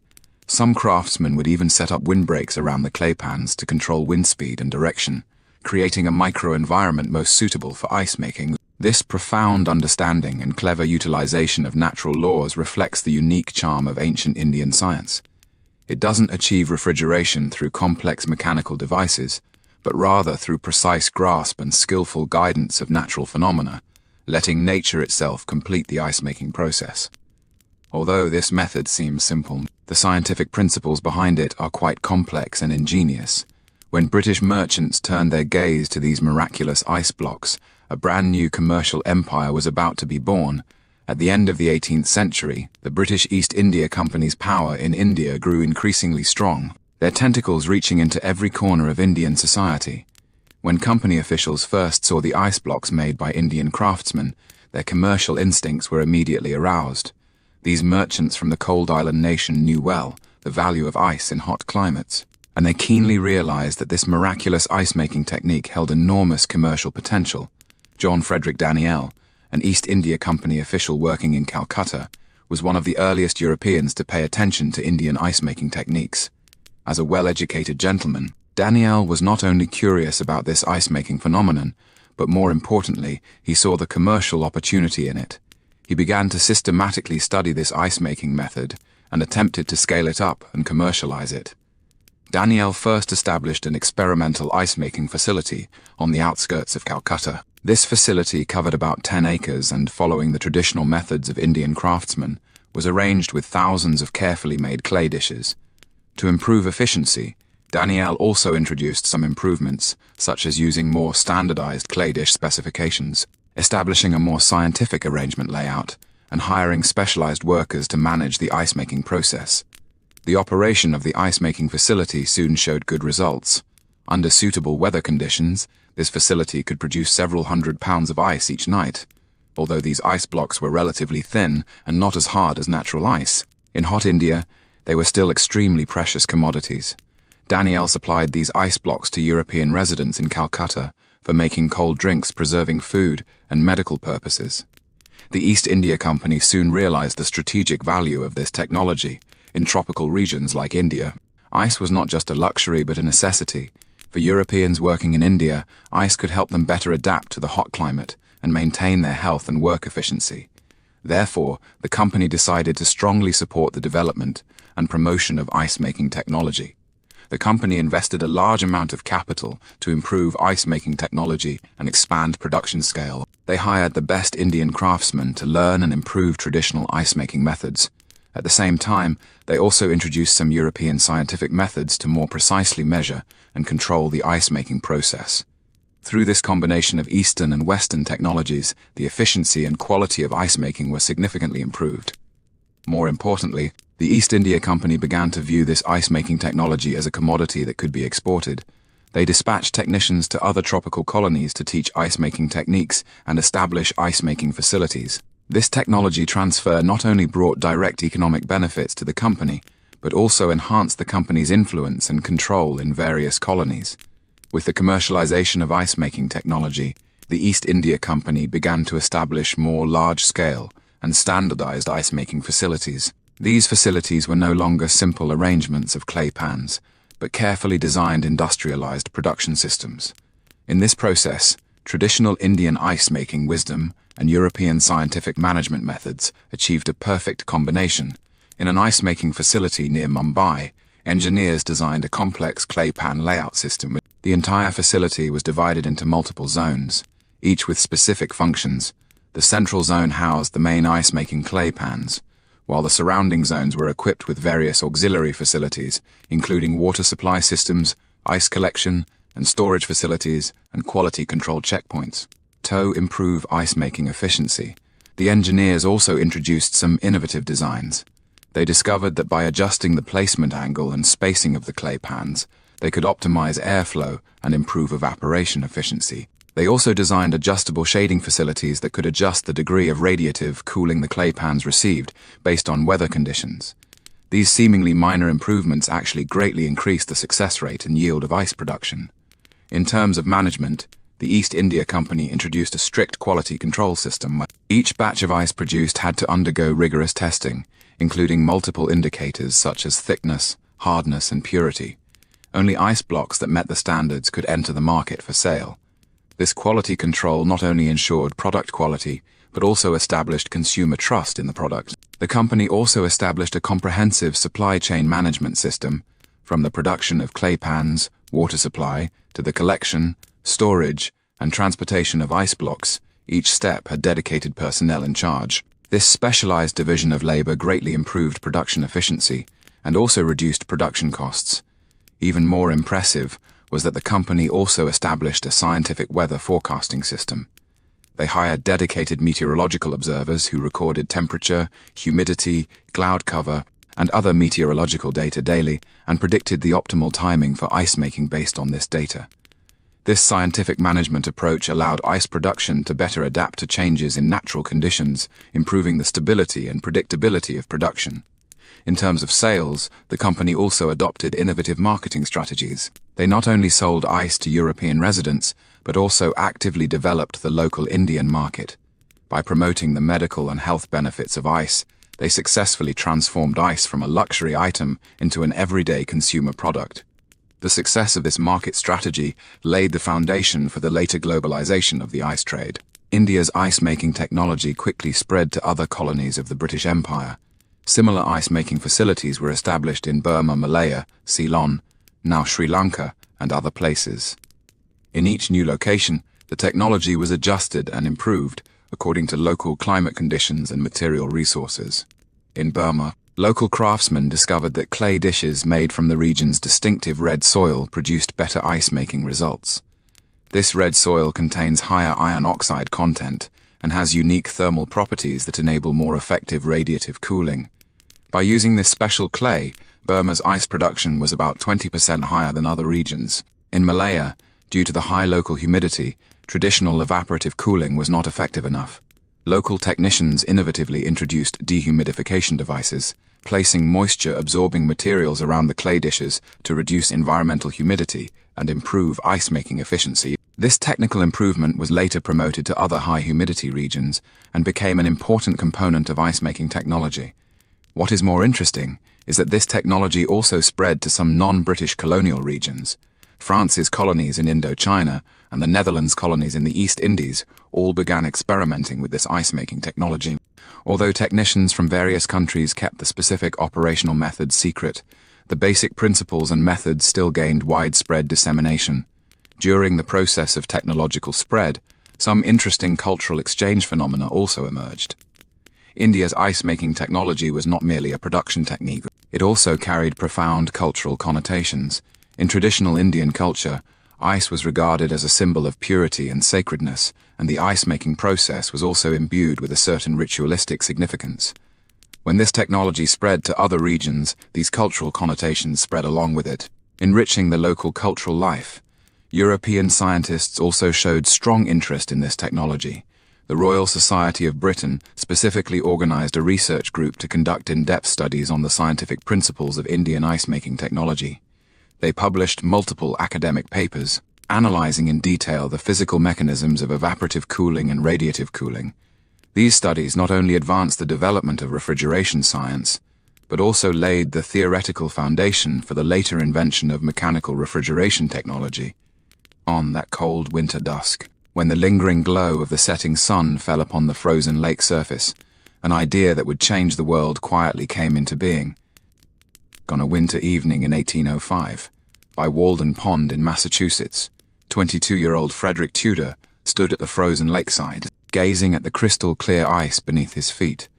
Some craftsmen would even set up windbreaks around the clay pans to control wind speed and direction, creating a microenvironment most suitable for ice making. This profound understanding and clever utilization of natural laws reflects the unique charm of ancient Indian science. It doesn't achieve refrigeration through complex mechanical devices, but rather through precise grasp and skillful guidance of natural phenomena, letting nature itself complete the ice-making process. Although this method seems simple, the scientific principles behind it are quite complex and ingenious. When British merchants turned their gaze to these miraculous ice blocks, a brand new commercial empire was about to be born. At the end of the 18th century, the British East India Company's power in India grew increasingly strong, their tentacles reaching into every corner of Indian society. When company officials first saw the ice blocks made by Indian craftsmen, their commercial instincts were immediately aroused. These merchants from the cold island nation knew well the value of ice in hot climates, and they keenly realized that this miraculous ice-making technique held enormous commercial potential. John Frederick Daniell, an East India Company official working in Calcutta, was one of the earliest Europeans to pay attention to Indian ice-making techniques. As a well-educated gentleman, Daniell was not only curious about this ice-making phenomenon, but more importantly, he saw the commercial opportunity in it. He began to systematically study this ice-making method and attempted to scale it up and commercialize it. Daniell first established an experimental ice-making facility on the outskirts of Calcutta. This facility covered about 10 acres and, following the traditional methods of Indian craftsmen, was arranged with thousands of carefully made clay dishes. To improve efficiency, Daniell also introduced some improvements, such as using more standardized clay dish specifications, establishing a more scientific arrangement layout, and hiring specialized workers to manage the ice-making process. The operation of the ice-making facility soon showed good results. Under suitable weather conditions, this facility could produce several hundred pounds of ice each night. although these ice blocks were relatively thin and not as hard as natural ice. In hot India, they were still extremely precious commodities. Daniel supplied these ice blocks to European residents in Calcutta for making cold drinks, preserving food, and medical purposes. The East India Company soon realized the strategic value of this technology. In tropical regions like India, ice was not just a luxury but a necessity. For Europeans working in India, ice could help them better adapt to the hot climate and maintain their health and work efficiency. Therefore, the company decided to strongly support the development and promotion of ice-making technology. The company invested a large amount of capital to improve ice-making technology and expand production scale. They hired the best Indian craftsmen to learn and improve traditional ice-making methods. At the same time, they also introduced some European scientific methods to more precisely measure and control the ice-making process. Through this combination of Eastern and Western technologies, the efficiency and quality of ice-making were significantly improved. More importantly, the East India Company began to view this ice-making technology as a commodity that could be exported. They dispatched technicians to other tropical colonies to teach ice-making techniques and establish ice-making facilities. This technology transfer not only brought direct economic benefits to the company, but also enhanced the company's influence and control in various colonies. With the commercialization of ice-making technology, the East India Company began to establish more large-scale and standardized ice-making facilities. These facilities were no longer simple arrangements of clay pans, but carefully designed industrialized production systems. In this process, traditional Indian ice-making wisdom and European scientific management methods achieved a perfect combination. In an ice-making facility near Mumbai, engineers designed a complex clay pan layout system. The entire facility was divided into multiple zones, each with specific functions. The central zone housed the main ice-making clay pans, while the surrounding zones were equipped with various auxiliary facilities, including water supply systems, ice collection and storage facilities, and quality control checkpoints. To improve ice-making efficiency, the engineers also introduced some innovative designs. They discovered that by adjusting the placement angle and spacing of the clay pans, they could optimize airflow and improve evaporation efficiency. They also designed adjustable shading facilities that could adjust the degree of radiative cooling the clay pans received based on weather conditions. These seemingly minor improvements actually greatly increased the success rate and yield of ice production. In terms of management, the East India Company introduced a strict quality control system. Each batch of ice produced had to undergo rigorous testing, including multiple indicators such as thickness, hardness, and purity. Only ice blocks that met the standards could enter the market for sale. This quality control not only ensured product quality, but also established consumer trust in the product. The company also established a comprehensive supply chain management system, from the production of clay pans, water supply, to the collection, storage, and transportation of ice blocks. Each step had dedicated personnel in charge. This specialized division of labor greatly improved production efficiency and also reduced production costs. Even more impressive was that the company also established a scientific weather forecasting system. They hired dedicated meteorological observers who recorded temperature, humidity, cloud cover, and other meteorological data daily and predicted the optimal timing for ice making based on this data. This scientific management approach allowed ice production to better adapt to changes in natural conditions, improving the stability and predictability of production. In terms of sales, the company also adopted innovative marketing strategies. They not only sold ice to European residents, but also actively developed the local Indian market. By promoting the medical and health benefits of ice, they successfully transformed ice from a luxury item into an everyday consumer product. The success of this market strategy laid the foundation for the later globalization of the ice trade. India's ice-making technology quickly spread to other colonies of the British Empire. Similar ice-making facilities were established in Burma, Malaya, Ceylon, now Sri Lanka, and other places. In each new location, the technology was adjusted and improved according to local climate conditions and material resources. In Burma, local craftsmen discovered that clay dishes made from the region's distinctive red soil produced better ice-making results. This red soil contains higher iron oxide content and has unique thermal properties that enable more effective radiative cooling. By using this special clay, Burma's ice production was about 20% higher than other regions. In Malaya, due to the high local humidity, traditional evaporative cooling was not effective enough. Local technicians innovatively introduced dehumidification devices, placing moisture-absorbing materials around the clay dishes to reduce environmental humidity and improve ice-making efficiency. This technical improvement was later promoted to other high-humidity regions and became an important component of ice-making technology. What is more interesting is that this technology also spread to some non-British colonial regions. France's colonies in Indochina and the Netherlands' colonies in the East Indies all began experimenting with this ice-making technology. Although technicians from various countries kept the specific operational methods secret, the basic principles and methods still gained widespread dissemination. During the process of technological spread, some interesting cultural exchange phenomena also emerged. India's ice-making technology was not merely a production technique, it also carried profound cultural connotations. In traditional Indian culture, ice was regarded as a symbol of purity and sacredness, and the ice-making process was also imbued with a certain ritualistic significance. When this technology spread to other regions, these cultural connotations spread along with it, enriching the local cultural life. European scientists also showed strong interest in this technology. The Royal Society of Britain specifically organized a research group to conduct in-depth studies on the scientific principles of Indian ice-making technology. They published multiple academic papers, analyzing in detail the physical mechanisms of evaporative cooling and radiative cooling. These studies not only advanced the development of refrigeration science, but also laid the theoretical foundation for the later invention of mechanical refrigeration technology. On that cold winter dusk, when the lingering glow of the setting sun fell upon the frozen lake surface, an idea that would change the world quietly came into being. On a winter evening in 1805, by Walden Pond in Massachusetts, 22-year-old Frederick Tudor stood at the frozen lakeside, gazing at the crystal-clear ice beneath his feet.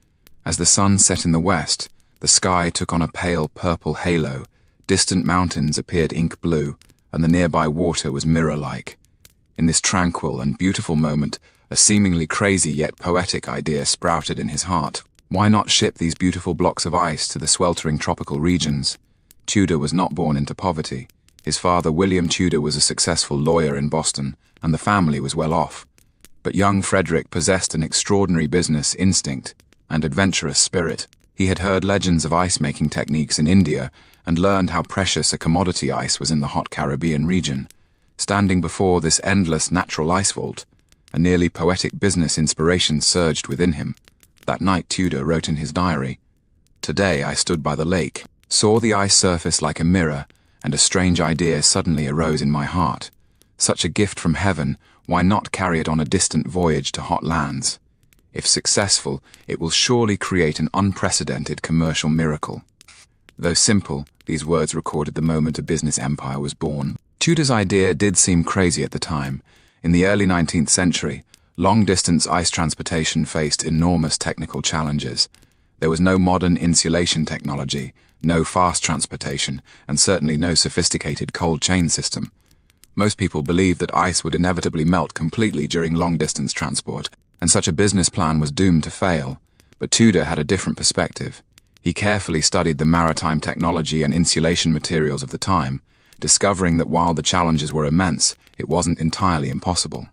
As the sun set in the west, the sky took on a pale purple halo, distant mountains appeared ink blue, and the nearby water was mirror-like. In this tranquil and beautiful moment, a seemingly crazy yet poetic idea sprouted in his heart. Why not ship these beautiful blocks of ice to the sweltering tropical regions? Tudor was not born into poverty. His father, William Tudor, was a successful lawyer in Boston, and the family was well off. But young Frederick possessed an extraordinary business instinct and adventurous spirit. He had heard legends of ice-making techniques in India and learned how precious a commodity ice was in the hot Caribbean region. Standing before this endless natural ice vault, a nearly poetic business inspiration surged within him. That night Tudor wrote in his diary, "Today I stood by the lake, saw the ice surface like a mirror, and a strange idea suddenly arose in my heart. Such a gift from heaven, why not carry it on a distant voyage to hot lands? If successful, it will surely create an unprecedented commercial miracle." Though simple, these words recorded the moment a business empire was born. Tudor's idea did seem crazy at the time. In the early 19th century, long-distance ice transportation faced enormous technical challenges. There was no modern insulation technology, no fast transportation, and certainly no sophisticated cold chain system. Most people believed that ice would inevitably melt completely during long-distance transport, and such a business plan was doomed to fail. But Tudor had a different perspective. He carefully studied the maritime technology and insulation materials of the time, discovering that while the challenges were immense, it wasn't entirely impossible.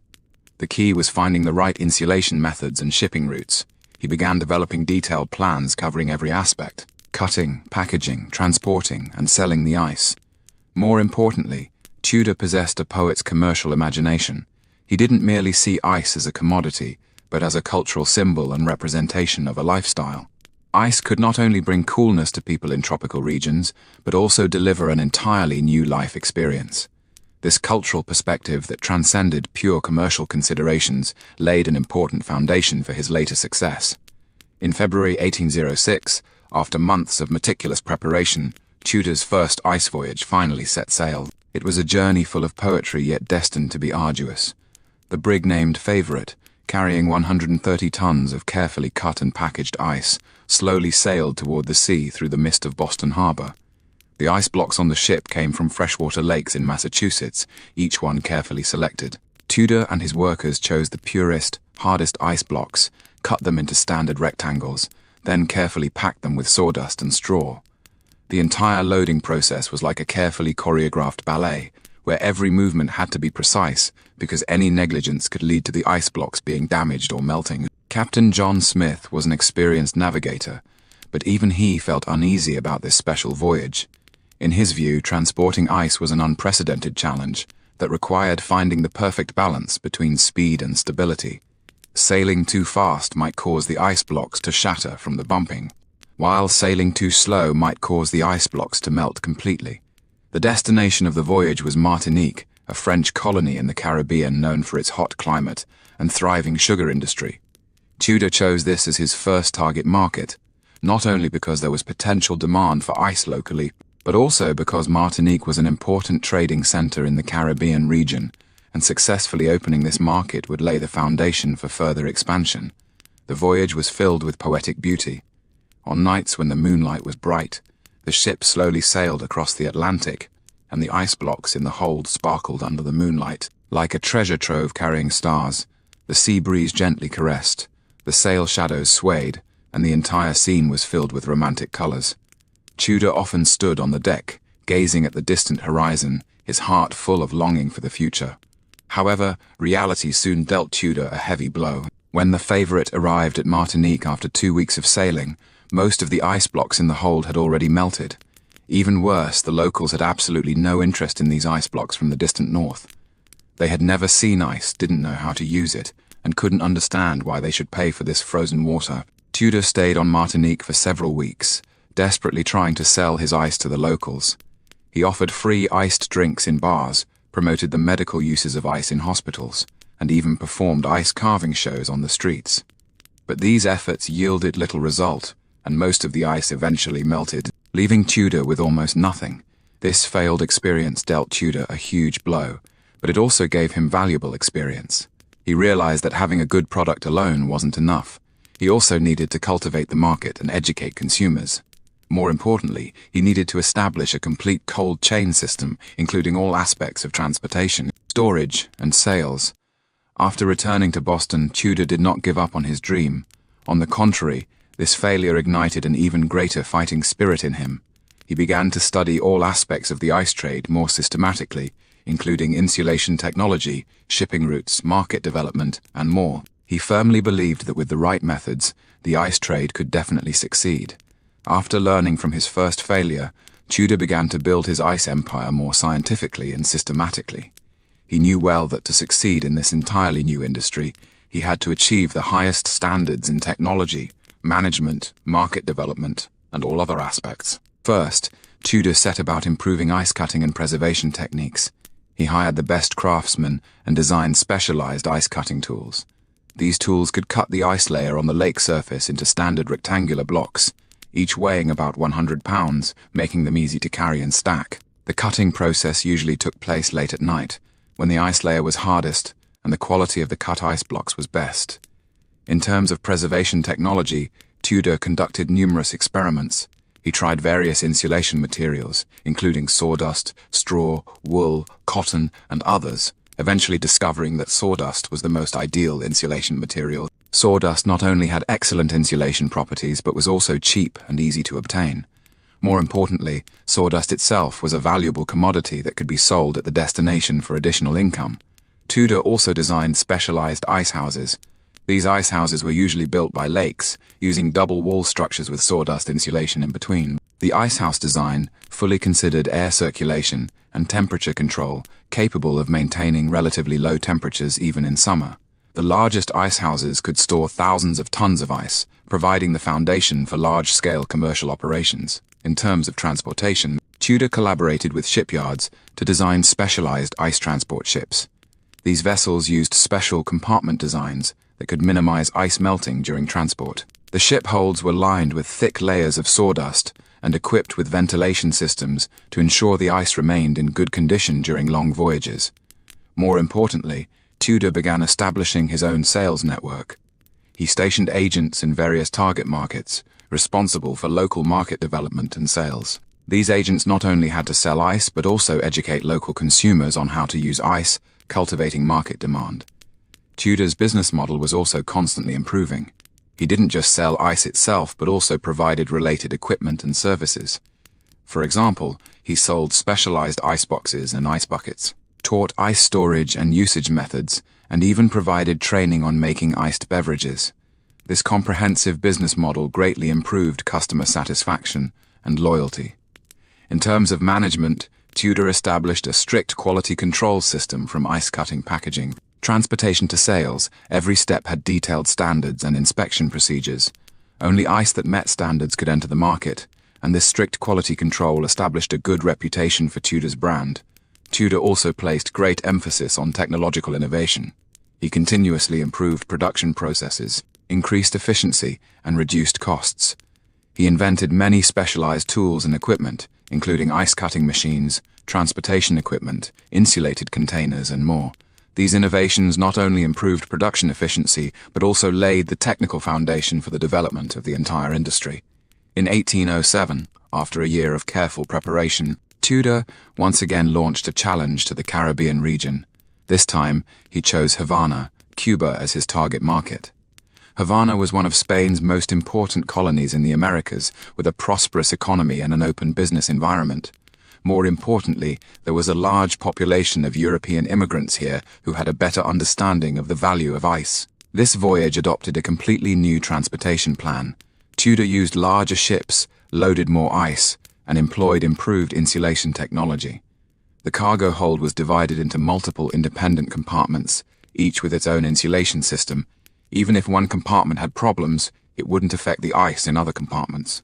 The key was finding the right insulation methods and shipping routes. He began developing detailed plans covering every aspect: cutting, packaging, transporting, and selling the ice. More importantly, Tudor possessed a poet's commercial imagination. He didn't merely see ice as a commodity, but as a cultural symbol and representation of a lifestyle. Ice could not only bring coolness to people in tropical regions, but also deliver an entirely new life experience. This cultural perspective that transcended pure commercial considerations laid an important foundation for his later success. In February 1806, after months of meticulous preparation, Tudor's first ice voyage finally set sail. It was a journey full of poetry yet destined to be arduous. The brig named Favourite, carrying 130 tons of carefully cut and packaged ice, slowly sailed toward the sea through the mist of Boston Harbor. The ice blocks on the ship came from freshwater lakes in Massachusetts, each one carefully selected. Tudor and his workers chose the purest, hardest ice blocks, cut them into standard rectangles, then carefully packed them with sawdust and straw. The entire loading process was like a carefully choreographed ballet, where every movement had to be precise, because any negligence could lead to the ice blocks being damaged or melting. Captain John Smith was an experienced navigator, but even he felt uneasy about this special voyage. In his view, transporting ice was an unprecedented challenge that required finding the perfect balance between speed and stability. Sailing too fast might cause the ice blocks to shatter from the bumping, while sailing too slow might cause the ice blocks to melt completely. The destination of the voyage was Martinique, a French colony in the Caribbean known for its hot climate and thriving sugar industry. Tudor chose this as his first target market, not only because there was potential demand for ice locally, but also because Martinique was an important trading center in the Caribbean region, and successfully opening this market would lay the foundation for further expansion. The voyage was filled with poetic beauty. On nights when the moonlight was bright, the ship slowly sailed across the Atlantic, and the ice blocks in the hold sparkled under the moonlight. Like a treasure trove carrying stars, the sea breeze gently caressed, the sail shadows swayed, and the entire scene was filled with romantic colors. Tudor often stood on the deck, gazing at the distant horizon, his heart full of longing for the future. However, reality soon dealt Tudor a heavy blow. When the favorite arrived at Martinique after 2 weeks of sailing, most of the ice blocks in the hold had already melted. Even worse, the locals had absolutely no interest in these ice blocks from the distant north. They had never seen ice, didn't know how to use it, and couldn't understand why they should pay for this frozen water. Tudor stayed on Martinique for several weeks, desperately trying to sell his ice to the locals. He offered free iced drinks in bars, promoted the medical uses of ice in hospitals, and even performed ice carving shows on the streets. But these efforts yielded little result, and most of the ice eventually melted, leaving Tudor with almost nothing. This failed experience dealt Tudor a huge blow, but it also gave him valuable experience. He realized that having a good product alone wasn't enough. He also needed to cultivate the market and educate consumers. More importantly, he needed to establish a complete cold chain system, including all aspects of transportation, storage, and sales. After returning to Boston, Tudor did not give up on his dream. On the contrary, this failure ignited an even greater fighting spirit in him. He began to study all aspects of the ice trade more systematically, including insulation technology, shipping routes, market development, and more. He firmly believed that with the right methods, the ice trade could definitely succeed. After learning from his first failure, Tudor began to build his ice empire more scientifically and systematically. He knew well that to succeed in this entirely new industry, he had to achieve the highest standards in technology, management, market development, and all other aspects. First, Tudor set about improving ice cutting and preservation techniques. He hired the best craftsmen and designed specialized ice cutting tools. These tools could cut the ice layer on the lake surface into standard rectangular blocks, each weighing about 100 pounds, making them easy to carry and stack. The cutting process usually took place late at night, when the ice layer was hardest and the quality of the cut ice blocks was best. In terms of preservation technology, Tudor conducted numerous experiments. He tried various insulation materials, including sawdust, straw, wool, cotton, and others, eventually discovering that sawdust was the most ideal insulation material. Sawdust not only had excellent insulation properties, but was also cheap and easy to obtain. More importantly, sawdust itself was a valuable commodity that could be sold at the destination for additional income. Tudor also designed specialized ice houses. These ice houses were usually built by lakes, using double wall structures with sawdust insulation in between. The ice house design fully considered air circulation and temperature control, capable of maintaining relatively low temperatures even in summer. The largest ice houses could store thousands of tons of ice, providing the foundation for large-scale commercial operations. In terms of transportation, Tudor collaborated with shipyards to design specialized ice transport ships. These vessels used special compartment designs that could minimize ice melting during transport. The ship holds were lined with thick layers of sawdust and equipped with ventilation systems to ensure the ice remained in good condition during long voyages. More importantly, Tudor began establishing his own sales network. He stationed agents in various target markets, responsible for local market development and sales. These agents not only had to sell ice, but also educate local consumers on how to use ice, cultivating market demand. Tudor's business model was also constantly improving. He didn't just sell ice itself, but also provided related equipment and services. For example, he sold specialized ice boxes and ice buckets, taught ice storage and usage methods, and even provided training on making iced beverages. This comprehensive business model greatly improved customer satisfaction and loyalty. In terms of management, Tudor established a strict quality control system from ice-cutting packaging, transportation to sales. Every step had detailed standards and inspection procedures. Only ice that met standards could enter the market, and this strict quality control established a good reputation for Tudor's brand. Tudor also placed great emphasis on technological innovation. He continuously improved production processes, increased efficiency, and reduced costs. He invented many specialized tools and equipment, including ice-cutting machines, transportation equipment, insulated containers, and more. These innovations not only improved production efficiency, but also laid the technical foundation for the development of the entire industry. In 1807, after a year of careful preparation, Tudor once again launched a challenge to the Caribbean region. This time, he chose Havana, Cuba, as his target market. Havana was one of Spain's most important colonies in the Americas, with a prosperous economy and an open business environment. More importantly, there was a large population of European immigrants here who had a better understanding of the value of ice. This voyage adopted a completely new transportation plan. Tudor used larger ships, loaded more ice, and employed improved insulation technology. The cargo hold was divided into multiple independent compartments, each with its own insulation system. Even if one compartment had problems, it wouldn't affect the ice in other compartments.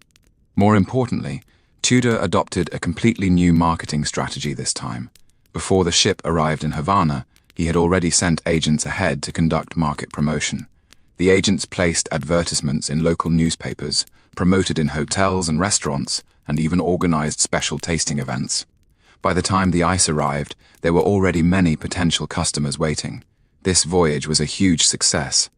More importantly, Tudor adopted a completely new marketing strategy this time. Before the ship arrived in Havana, he had already sent agents ahead to conduct market promotion. The agents placed advertisements in local newspapers, promoted in hotels and restaurants, and even organized special tasting events. By the time the ice arrived, there were already many potential customers waiting. This voyage was a huge success.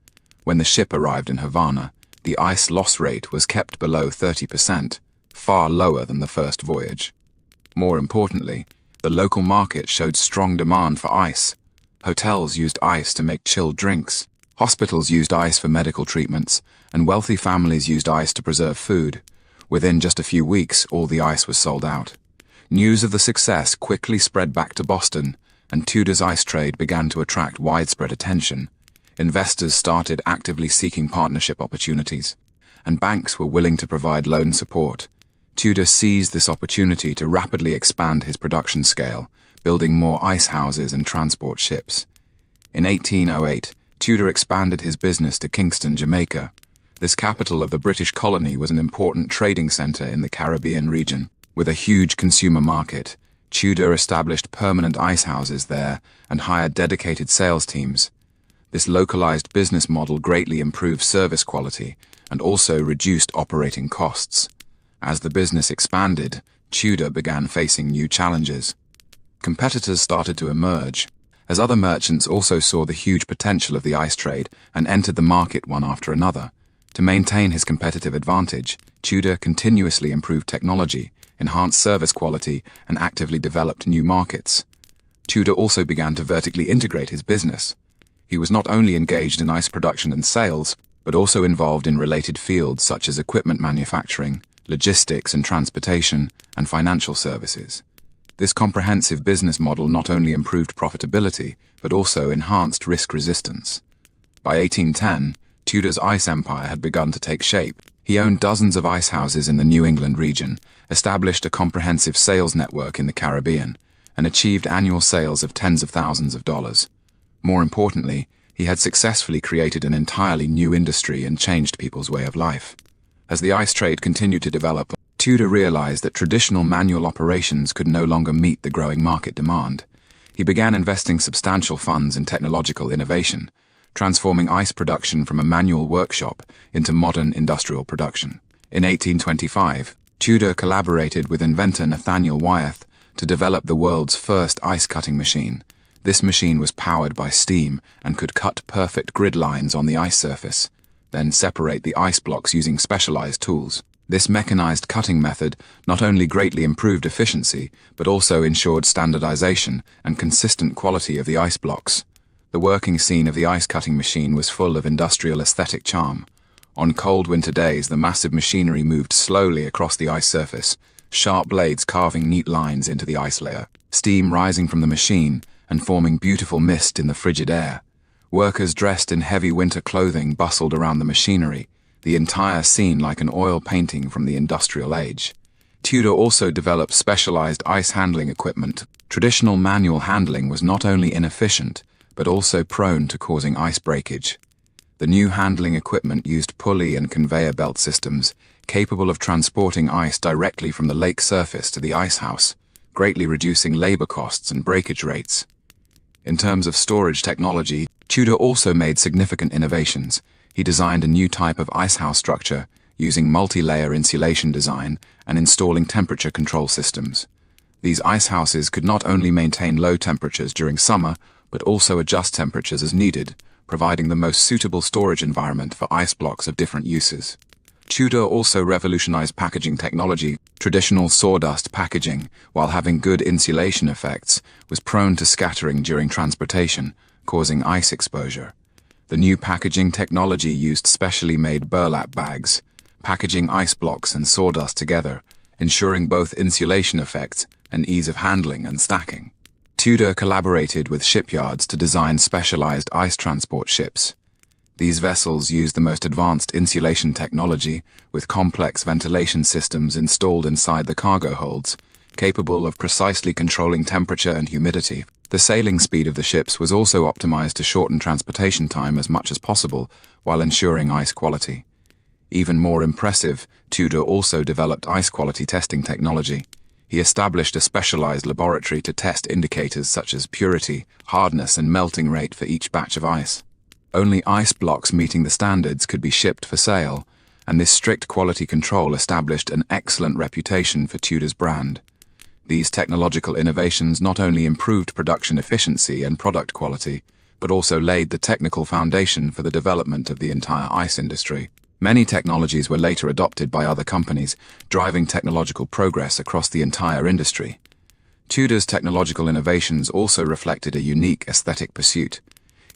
When the ship arrived in Havana, the ice loss rate was kept below 30%, far lower than the first voyage. More importantly, the local market showed strong demand for ice. Hotels used ice to make chilled drinks, hospitals used ice for medical treatments, and wealthy families used ice to preserve food. Within just a few weeks, all the ice was sold out. News of the success quickly spread back to Boston, and Tudor's ice trade began to attract widespread attention. Investors started actively seeking partnership opportunities, and banks were willing to provide loan support. Tudor seized this opportunity to rapidly expand his production scale, building more ice houses and transport ships. In 1808, Tudor expanded his business to Kingston, Jamaica. This capital of the British colony was an important trading center in the Caribbean region. With a huge consumer market, Tudor established permanent ice houses there and hired dedicated sales teams. This localized business model greatly improved service quality and also reduced operating costs. As the business expanded, Tudor began facing new challenges. Competitors started to emerge, as other merchants also saw the huge potential of the ice trade and entered the market one after another. To maintain his competitive advantage, Tudor continuously improved technology, enhanced service quality, and actively developed new markets. Tudor also began to vertically integrate his business. He was not only engaged in ice production and sales, but also involved in related fields such as equipment manufacturing, logistics and transportation, and financial services. This comprehensive business model not only improved profitability, but also enhanced risk resistance. By 1810, Tudor's ice empire had begun to take shape. He owned dozens of ice houses in the New England region, established a comprehensive sales network in the Caribbean, and achieved annual sales of tens of thousands of dollars. More importantly, he had successfully created an entirely new industry and changed people's way of life. As the ice trade continued to develop, Tudor realized that traditional manual operations could no longer meet the growing market demand. He began investing substantial funds in technological innovation, transforming ice production from a manual workshop into modern industrial production. In 1825, Tudor collaborated with inventor Nathaniel Wyeth to develop the world's first ice-cutting machine. This machine was powered by steam and could cut perfect grid lines on the ice surface, then separate the ice blocks using specialized tools. This mechanized cutting method not only greatly improved efficiency, but also ensured standardization and consistent quality of the ice blocks. The working scene of the ice-cutting machine was full of industrial aesthetic charm. On cold winter days, the massive machinery moved slowly across the ice surface, sharp blades carving neat lines into the ice layer, steam rising from the machine and forming beautiful mist in the frigid air. Workers dressed in heavy winter clothing bustled around the machinery, the entire scene like an oil painting from the industrial age. Tudor also developed specialized ice handling equipment. Traditional manual handling was not only inefficient, but also prone to causing ice breakage. The new handling equipment used pulley and conveyor belt systems, capable of transporting ice directly from the lake surface to the icehouse, greatly reducing labor costs and breakage rates. In terms of storage technology, Tudor also made significant innovations. He designed a new type of icehouse structure, using multi-layer insulation design and installing temperature control systems. These icehouses could not only maintain low temperatures during summer, but also adjust temperatures as needed, providing the most suitable storage environment for ice blocks of different uses. Tudor also revolutionized packaging technology. Traditional sawdust packaging, while having good insulation effects, was prone to scattering during transportation, causing ice exposure. The new packaging technology used specially made burlap bags, packaging ice blocks and sawdust together, ensuring both insulation effects and ease of handling and stacking. Tudor collaborated with shipyards to design specialized ice transport ships. These vessels used the most advanced insulation technology, with complex ventilation systems installed inside the cargo holds, capable of precisely controlling temperature and humidity. The sailing speed of the ships was also optimized to shorten transportation time as much as possible, while ensuring ice quality. Even more impressive, Tudor also developed ice quality testing technology. He established a specialized laboratory to test indicators such as purity, hardness, and melting rate for each batch of ice. Only ice blocks meeting the standards could be shipped for sale, and this strict quality control established an excellent reputation for Tudor's brand. These technological innovations not only improved production efficiency and product quality, but also laid the technical foundation for the development of the entire ice industry. Many technologies were later adopted by other companies, driving technological progress across the entire industry. Tudor's technological innovations also reflected a unique aesthetic pursuit.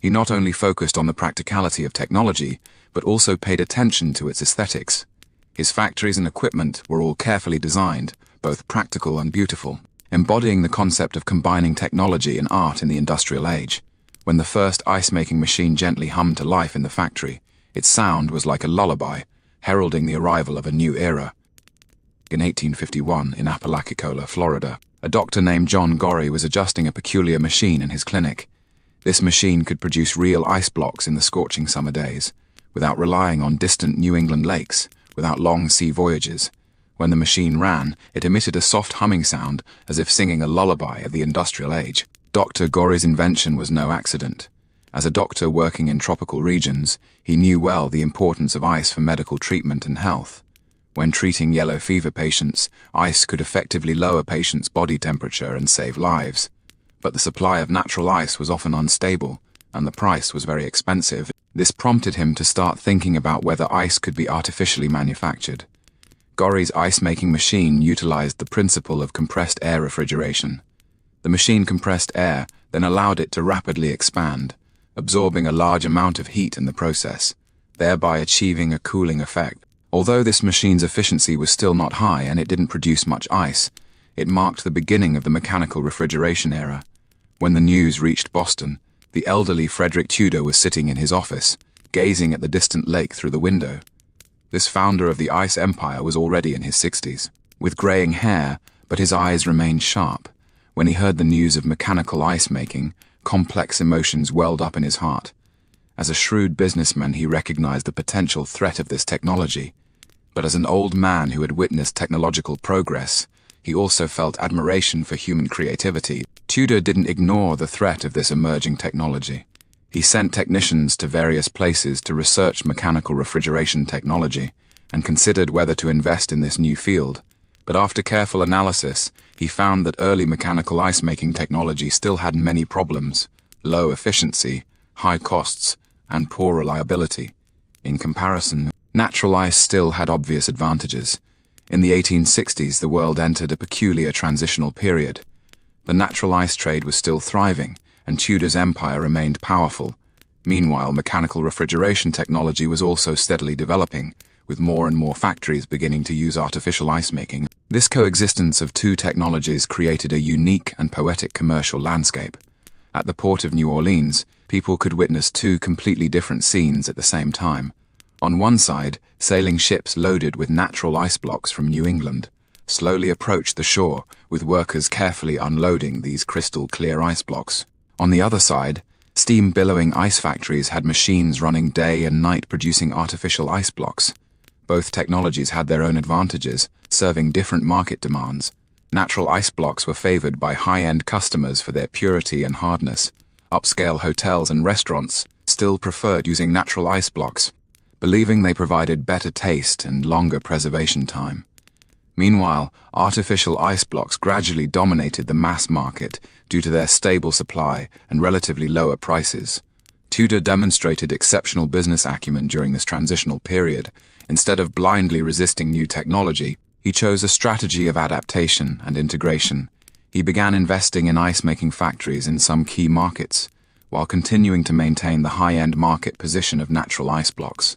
He not only focused on the practicality of technology, but also paid attention to its aesthetics. His factories and equipment were all carefully designed, both practical and beautiful, embodying the concept of combining technology and art in the industrial age. When the first ice-making machine gently hummed to life in the factory, its sound was like a lullaby, heralding the arrival of a new era. In 1851, in Apalachicola, Florida, a doctor named John Gorrie was adjusting a peculiar machine in his clinic. This machine could produce real ice blocks in the scorching summer days, without relying on distant New England lakes, without long sea voyages. When the machine ran, it emitted a soft humming sound, as if singing a lullaby of the industrial age. Dr. Gorrie's invention was no accident. As a doctor working in tropical regions, he knew well the importance of ice for medical treatment and health. When treating yellow fever patients, ice could effectively lower patients' body temperature and save lives. But the supply of natural ice was often unstable, and the price was very expensive. This prompted him to start thinking about whether ice could be artificially manufactured. Gorrie's ice-making machine utilized the principle of compressed air refrigeration. The machine compressed air, then allowed it to rapidly expand, absorbing a large amount of heat in the process, thereby achieving a cooling effect. Although this machine's efficiency was still not high and it didn't produce much ice, it marked the beginning of the mechanical refrigeration era. When the news reached Boston, the elderly Frederick Tudor was sitting in his office, gazing at the distant lake through the window. This founder of the ice empire was already in his 60s, with graying hair, but his eyes remained sharp. When he heard the news of mechanical ice making, complex emotions welled up in his heart. As a shrewd businessman, he recognized the potential threat of this technology. But as an old man who had witnessed technological progress, he also felt admiration for human creativity. Tudor didn't ignore the threat of this emerging technology. He sent technicians to various places to research mechanical refrigeration technology and considered whether to invest in this new field. But after careful analysis, he found that early mechanical ice-making technology still had many problems: low efficiency, high costs, and poor reliability. In comparison, natural ice still had obvious advantages. In the 1860s, the world entered a peculiar transitional period. The natural ice trade was still thriving, and Tudor's empire remained powerful. Meanwhile, mechanical refrigeration technology was also steadily developing, with more and more factories beginning to use artificial ice making. This coexistence of two technologies created a unique and poetic commercial landscape. At the port of New Orleans, people could witness two completely different scenes at the same time. On one side, sailing ships loaded with natural ice blocks from New England slowly approached the shore, with workers carefully unloading these crystal-clear ice blocks. On the other side, steam-billowing ice factories had machines running day and night producing artificial ice blocks. Both technologies had their own advantages, serving different market demands. Natural ice blocks were favored by high-end customers for their purity and hardness. Upscale hotels and restaurants still preferred using natural ice blocks, believing they provided better taste and longer preservation time. Meanwhile, artificial ice blocks gradually dominated the mass market due to their stable supply and relatively lower prices. Tudor demonstrated exceptional business acumen during this transitional period. Instead of blindly resisting new technology, he chose a strategy of adaptation and integration. He began investing in ice-making factories in some key markets, while continuing to maintain the high-end market position of natural ice blocks.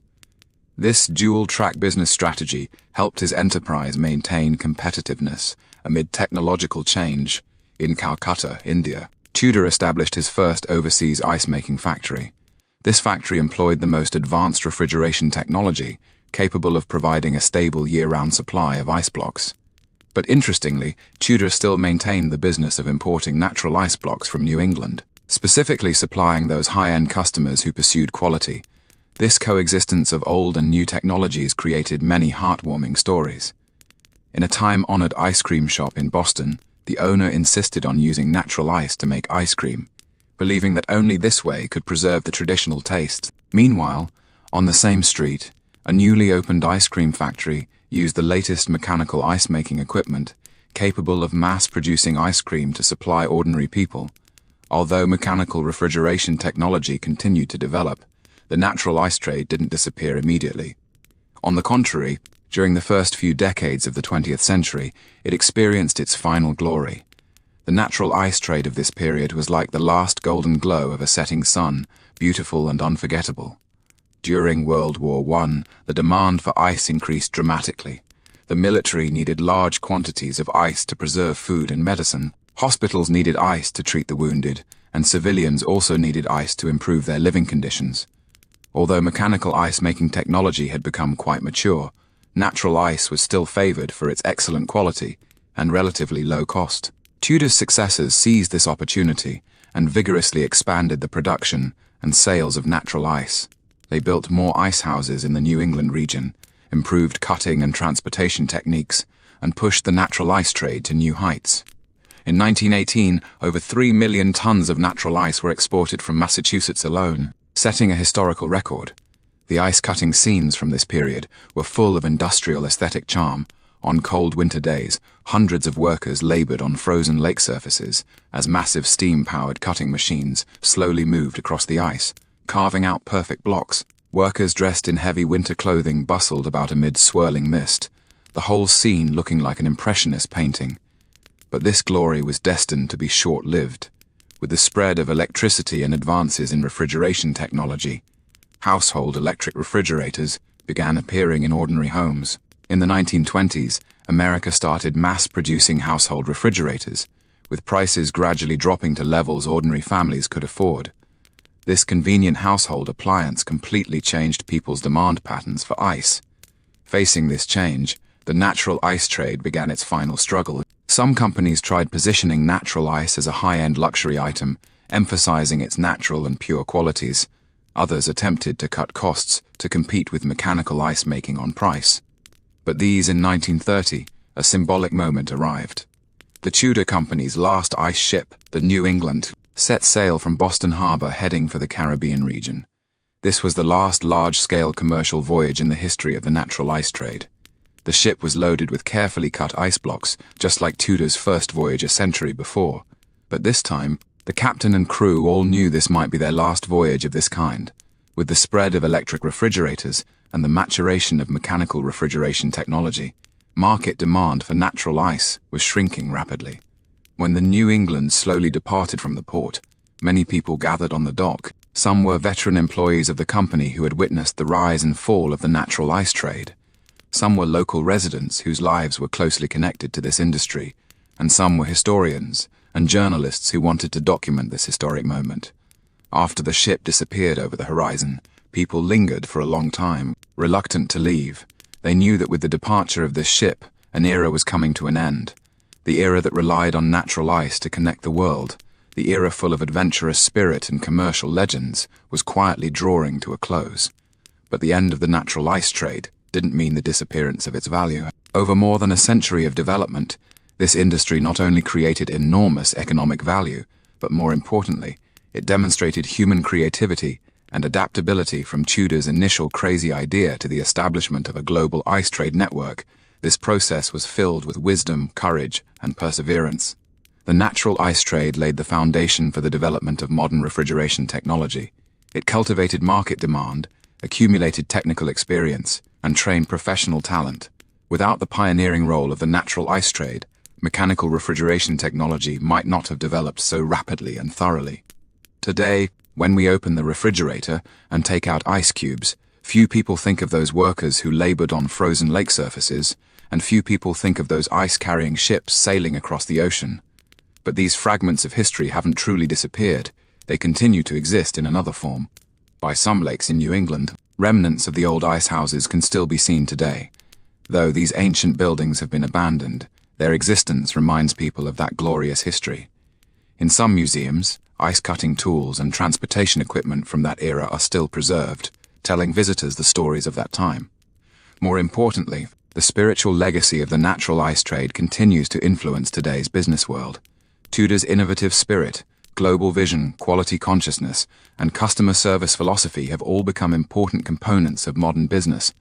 This dual-track business strategy helped his enterprise maintain competitiveness amid technological change. In Calcutta, India, Tudor established his first overseas ice-making factory. This factory employed the most advanced refrigeration technology, capable of providing a stable year-round supply of ice blocks. But interestingly, Tudor still maintained the business of importing natural ice blocks from New England, specifically supplying those high-end customers who pursued quality. This coexistence of old and new technologies created many heartwarming stories. In a time-honored ice cream shop in Boston, the owner insisted on using natural ice to make ice cream, believing that only this way could preserve the traditional taste. Meanwhile, on the same street, a newly opened ice cream factory used the latest mechanical ice-making equipment, capable of mass-producing ice cream to supply ordinary people. Although mechanical refrigeration technology continued to develop, the natural ice trade didn't disappear immediately. On the contrary, during the first few decades of the 20th century, it experienced its final glory. The natural ice trade of this period was like the last golden glow of a setting sun, beautiful and unforgettable. During World War I, the demand for ice increased dramatically. The military needed large quantities of ice to preserve food and medicine. Hospitals needed ice to treat the wounded, and civilians also needed ice to improve their living conditions. Although mechanical ice-making technology had become quite mature, natural ice was still favored for its excellent quality and relatively low cost. Tudor's successors seized this opportunity and vigorously expanded the production and sales of natural ice. They built more ice houses in the New England region, improved cutting and transportation techniques, and pushed the natural ice trade to new heights. In 1918, over 3 million tons of natural ice were exported from Massachusetts alone, setting a historical record. The ice-cutting scenes from this period were full of industrial aesthetic charm. On cold winter days, hundreds of workers labored on frozen lake surfaces as massive steam-powered cutting machines slowly moved across the ice, carving out perfect blocks. Workers dressed in heavy winter clothing bustled about amid swirling mist, the whole scene looking like an impressionist painting. But this glory was destined to be short-lived. With the spread of electricity and advances in refrigeration technology, household electric refrigerators began appearing in ordinary homes. In the 1920s, America started mass-producing household refrigerators, with prices gradually dropping to levels ordinary families could afford. This convenient household appliance completely changed people's demand patterns for ice. Facing this change, the natural ice trade began its final struggle. Some companies tried positioning natural ice as a high-end luxury item, emphasizing its natural and pure qualities. Others attempted to cut costs to compete with mechanical ice making on price. But these in 1930, a symbolic moment arrived. The Tudor Company's last ice ship, the New England, set sail from Boston Harbor heading for the Caribbean region. This was the last large-scale commercial voyage in the history of the natural ice trade. The ship was loaded with carefully cut ice blocks, just like Tudor's first voyage a century before. But this time, the captain and crew all knew this might be their last voyage of this kind. With the spread of electric refrigerators and the maturation of mechanical refrigeration technology, market demand for natural ice was shrinking rapidly. When the New England slowly departed from the port, many people gathered on the dock. Some were veteran employees of the company who had witnessed the rise and fall of the natural ice trade. Some were local residents whose lives were closely connected to this industry, and some were historians, and journalists who wanted to document this historic moment. After the ship disappeared over the horizon, people lingered for a long time, reluctant to leave. They knew that with the departure of this ship, an era was coming to an end. The era that relied on natural ice to connect the world, the era full of adventurous spirit and commercial legends, was quietly drawing to a close. But the end of the natural ice trade didn't mean the disappearance of its value. Over more than a century of development, this industry not only created enormous economic value, but more importantly, it demonstrated human creativity and adaptability. From Tudor's initial crazy idea to the establishment of a global ice trade network. This process was filled with wisdom, courage, and perseverance. The natural ice trade laid the foundation for the development of modern refrigeration technology. It cultivated market demand, accumulated technical experience, and trained professional talent. Without the pioneering role of the natural ice trade, mechanical refrigeration technology might not have developed so rapidly and thoroughly. Today, when we open the refrigerator and take out ice cubes, few people think of those workers who labored on frozen lake surfaces, and few people think of those ice-carrying ships sailing across the ocean. But these fragments of history haven't truly disappeared. They continue to exist in another form. By some lakes in New England, remnants of the old ice houses can still be seen today. Though these ancient buildings have been abandoned, their existence reminds people of that glorious history. In some museums, ice-cutting tools and transportation equipment from that era are still preserved, telling visitors the stories of that time. More importantly, the spiritual legacy of the natural ice trade continues to influence today's business world. Tudor's innovative spirit, global vision, quality consciousness, and customer service philosophy have all become important components of modern business.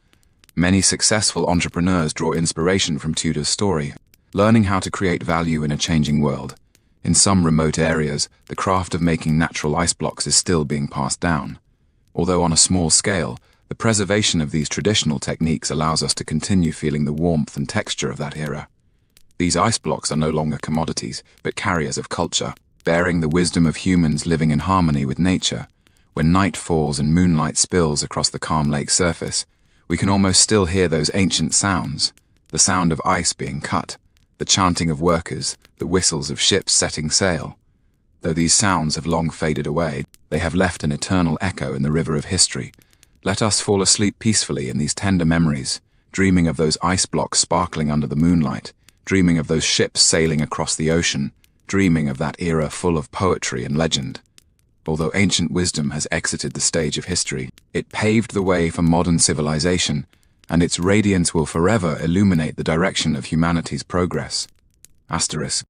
Many successful entrepreneurs draw inspiration from Tudor's story, learning how to create value in a changing world. In some remote areas, the craft of making natural ice blocks is still being passed down. Although on a small scale, the preservation of these traditional techniques allows us to continue feeling the warmth and texture of that era. These ice blocks are no longer commodities, but carriers of culture, bearing the wisdom of humans living in harmony with nature. When night falls and moonlight spills across the calm lake surface, we can almost still hear those ancient sounds, the sound of ice being cut, the chanting of workers, the whistles of ships setting sail. Though these sounds have long faded away, they have left an eternal echo in the river of history. Let us fall asleep peacefully in these tender memories, dreaming of those ice blocks sparkling under the moonlight, dreaming of those ships sailing across the ocean, dreaming of that era full of poetry and legend. Although ancient wisdom has exited the stage of history, it paved the way for modern civilization, and its radiance will forever illuminate the direction of humanity's progress. Asterisk.